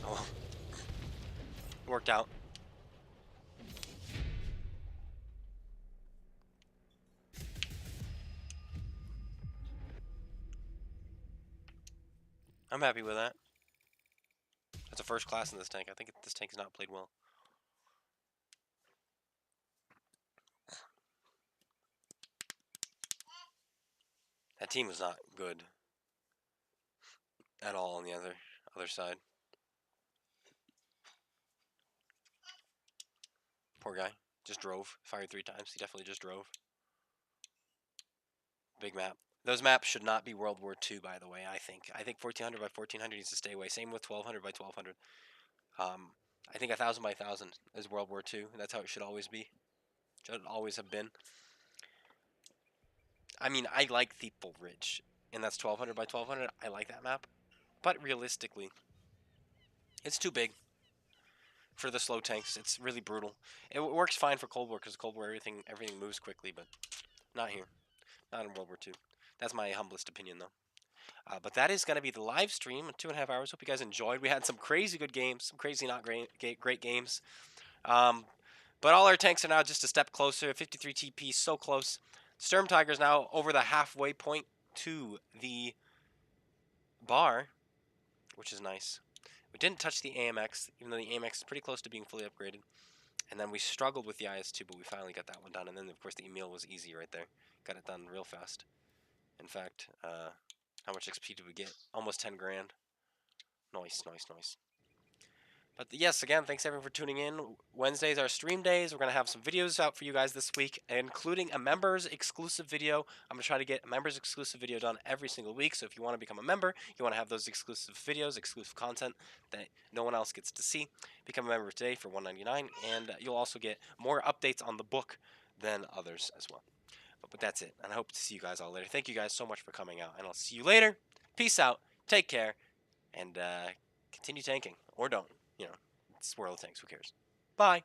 Oh, worked out. I'm happy with that. That's a first class in this tank. I think this tank has not played well. That team was not good at all on the other side. Poor guy. Just drove. Fired 3 times. He definitely just drove. Big map. Those maps should not be World War II, by the way, I think. I think 1400 by 1400 needs to stay away. Same with 1200 by 1200. I think 1000 by 1000 is World War II. And that's how it should always be. Should always have been. I mean, I like Thiepval Ridge. And that's 1200 by 1200. I like that map. But realistically, it's too big for the slow tanks. It's really brutal. It works fine for Cold War because Cold War everything moves quickly, but not here. Not in World War II. That's my humblest opinion, though. But that is going to be the live stream, 2.5 hours. Hope you guys enjoyed. We had some crazy good games, some crazy not great games. But all our tanks are now just a step closer. 53 TP, so close. Sturmtiger's now over the halfway point to the bar, which is nice. We didn't touch the AMX, even though the AMX is pretty close to being fully upgraded. And then we struggled with the IS-2, but we finally got that one done. And then, of course, the Emil was easy right there. Got it done real fast. In fact, how much XP did we get? Almost 10 grand. Nice, nice, nice. But yes, again, thanks everyone for tuning in. Wednesdays are stream days. We're going to have some videos out for you guys this week, including a members exclusive video. I'm going to try to get a members exclusive video done every single week. So if you want to become a member, you want to have those exclusive videos, exclusive content that no one else gets to see, become a member today for $1.99, and you'll also get more updates on the book than others as well. But that's it, and I hope to see you guys all later. Thank you guys so much for coming out, and I'll see you later. Peace out, take care, and continue tanking. Or don't. You know, it's World of Tanks, who cares? Bye.